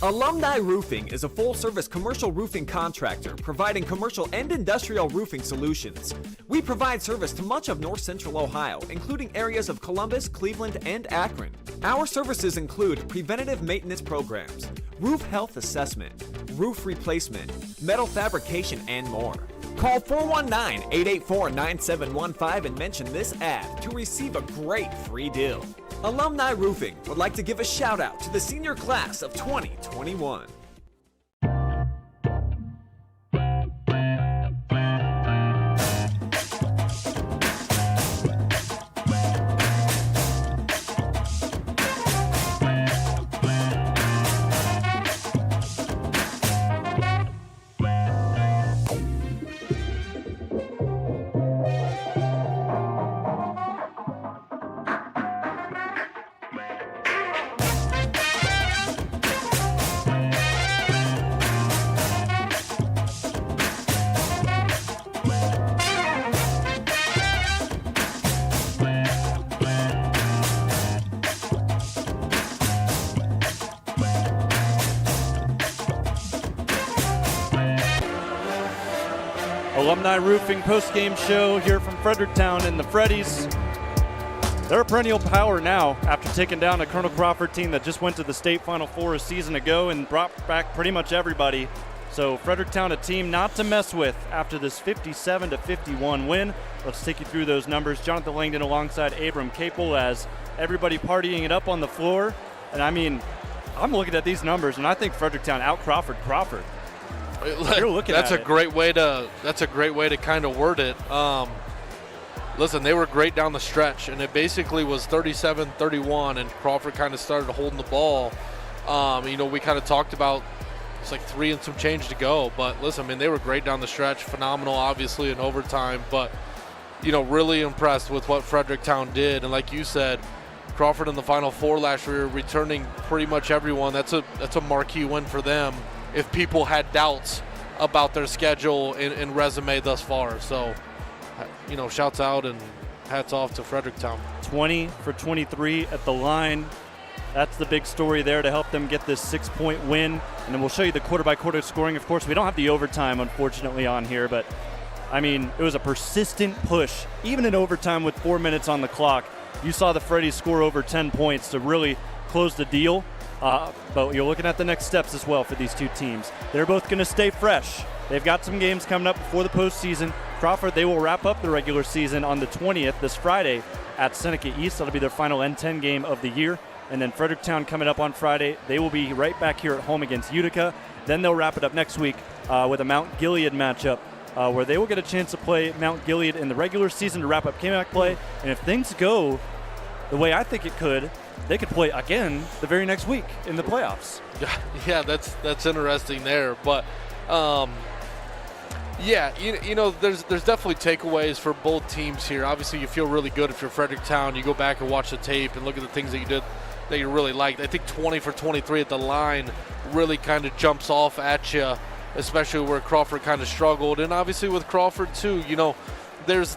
[SPEAKER 5] Alumni Roofing is a full-service commercial roofing contractor providing commercial and industrial roofing solutions. We provide service to much of north central Ohio, including areas of Columbus, Cleveland, and Akron. Our services include preventative maintenance programs, roof health assessment, roof replacement, metal fabrication, and more. Call 419-884-9715 and mention this ad to receive a great free deal. Alumni Roofing would like to give a shout out to the senior class of 2021.
[SPEAKER 1] Alumni Roofing postgame show here from Fredericktown and the Freddies. They're a perennial power now after taking down a Colonel Crawford team that just went to the state Final Four a season ago and brought back pretty much everybody. So Fredericktown, a team not to mess with after this 57-51 win. Let's take you through those numbers. Jonathan Langdon alongside Abram Capel as everybody partying it up on the floor. And I mean, I'm looking at these numbers and I think Fredericktown out Crawford. You're looking
[SPEAKER 7] that's
[SPEAKER 1] at
[SPEAKER 7] a great way to kind of word it. Listen, they were great down the stretch, and it basically was 37-31, and Crawford kind of started holding the ball. We kind of talked about it's like 3 and some change to go, but listen, I mean, they were great down the stretch, phenomenal, obviously, in overtime, but really impressed with what Fredericktown did. And like you said, Crawford in the Final Four last year, returning pretty much everyone. That's a marquee win for them if people had doubts about their schedule and resume thus far. So, shouts out and hats off to Fredericktown.
[SPEAKER 1] 20 for 23 at the line. That's the big story there to help them get this 6-point win. And then we'll show you the quarter-by-quarter scoring. Of course, we don't have the overtime, unfortunately, on here. But, I mean, it was a persistent push. Even in overtime with 4 minutes on the clock, you saw the Freddies score over 10 points to really close the deal. But you're looking at the next steps as well for these two teams. They're both going to stay fresh. They've got some games coming up before the postseason. Crawford, they will wrap up the regular season on the 20th, this Friday, at Seneca East. That'll be their final N10 game of the year. And then Fredericktown coming up on Friday. They will be right back here at home against Utica. Then they'll wrap it up next week with a Mount Gilead matchup where they will get a chance to play Mount Gilead in the regular season to wrap up KMAC play. And if things go the way I think it could, they could play again the very next week in the playoffs.
[SPEAKER 7] Yeah, that's interesting there. But, yeah, you know, there's definitely takeaways for both teams here. Obviously, you feel really good if you're Fredericktown. You go back and watch the tape and look at the things that you did that you really liked. I think 20 for 23 at the line really kind of jumps off at you, especially where Crawford kind of struggled. And obviously with Crawford too, you know, there's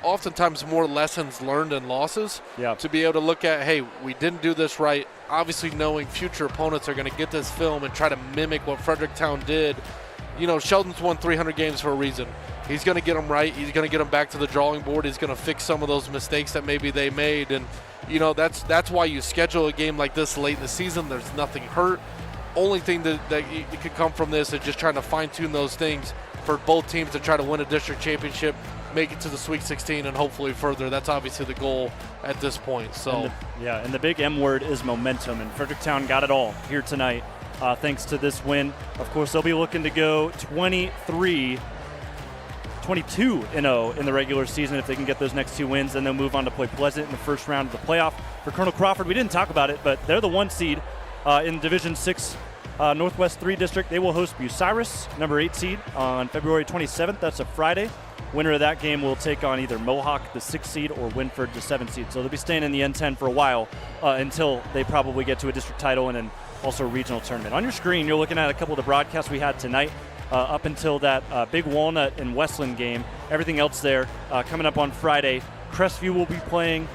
[SPEAKER 7] oftentimes more lessons learned in losses.
[SPEAKER 1] Yeah.
[SPEAKER 7] To be able to look at, hey, we didn't do this right. Obviously knowing future opponents are going to get this film and try to mimic what Fredericktown did. You know, Sheldon's won 300 games for a reason. He's going to get them right. He's going to get them back to the drawing board. He's going to fix some of those mistakes that maybe they made. And, you know, that's why you schedule a game like this late in the season. There's nothing hurt. Only thing that could come from this is just trying to fine-tune those things for both teams to try to win a district championship, make it to the Sweet 16, and hopefully further. That's obviously the goal at this point. So,
[SPEAKER 1] and the big M word is momentum, and Fredericktown got it all here tonight. Thanks to this win. Of course, they'll be looking to go 22-0 in the regular season if they can get those next two wins, and they'll move on to play Pleasant in the first round of the playoff. For Colonel Crawford, we didn't talk about it, but they're the 1 seed in Division 6 Northwest 3 District. They will host Bucyrus, number 8 seed, on February 27th. That's a Friday. Winner of that game will take on either Mohawk, the 6 seed, or Winford, the 7 seed. So they'll be staying in the N10 for a while until they probably get to a district title and then also a regional tournament. On your screen, you're looking at a couple of the broadcasts we had tonight up until that Big Walnut and Westland game. Everything else there coming up on Friday. Crestview will be playing.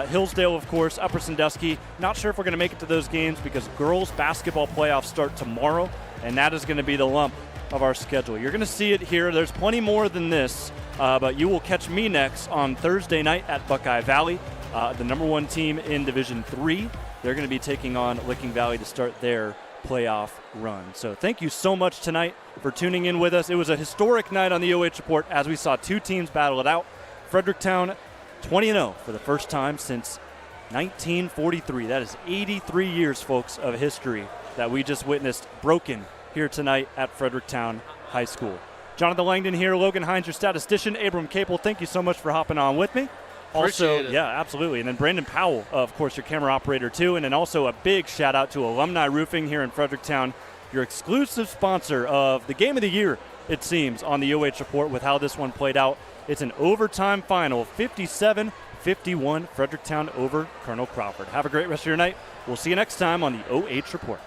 [SPEAKER 1] Hillsdale, of course, Upper Sandusky. Not sure if we're going to make it to those games because girls basketball playoffs start tomorrow, and that is going to be the lump of our schedule. You're going to see it here. There's plenty more than this, but you will catch me next on Thursday night at Buckeye Valley, the number 1 team in Division 3. They're going to be taking on Licking Valley to start their playoff run. So thank you so much tonight for tuning in with us. It was a historic night on the OH Report as we saw 2 teams battle it out. Fredericktown 20-0 for the first time since 1943. That is 83 years, folks, of history that we just witnessed broken here tonight at Fredericktown High School. Jonathan Langdon here, Logan Hines, your statistician, Abram Capel. Thank you so much for hopping on with me. Also, yeah, absolutely. And then Brandon Powell, of course, your camera operator, too. And then also a big shout out to Alumni Roofing here in Fredericktown, your exclusive sponsor of the game of the year, it seems, on the OH Report with how this one played out. It's an overtime final, 57-51, Fredericktown over Colonel Crawford. Have a great rest of your night. We'll see you next time on the OH Report.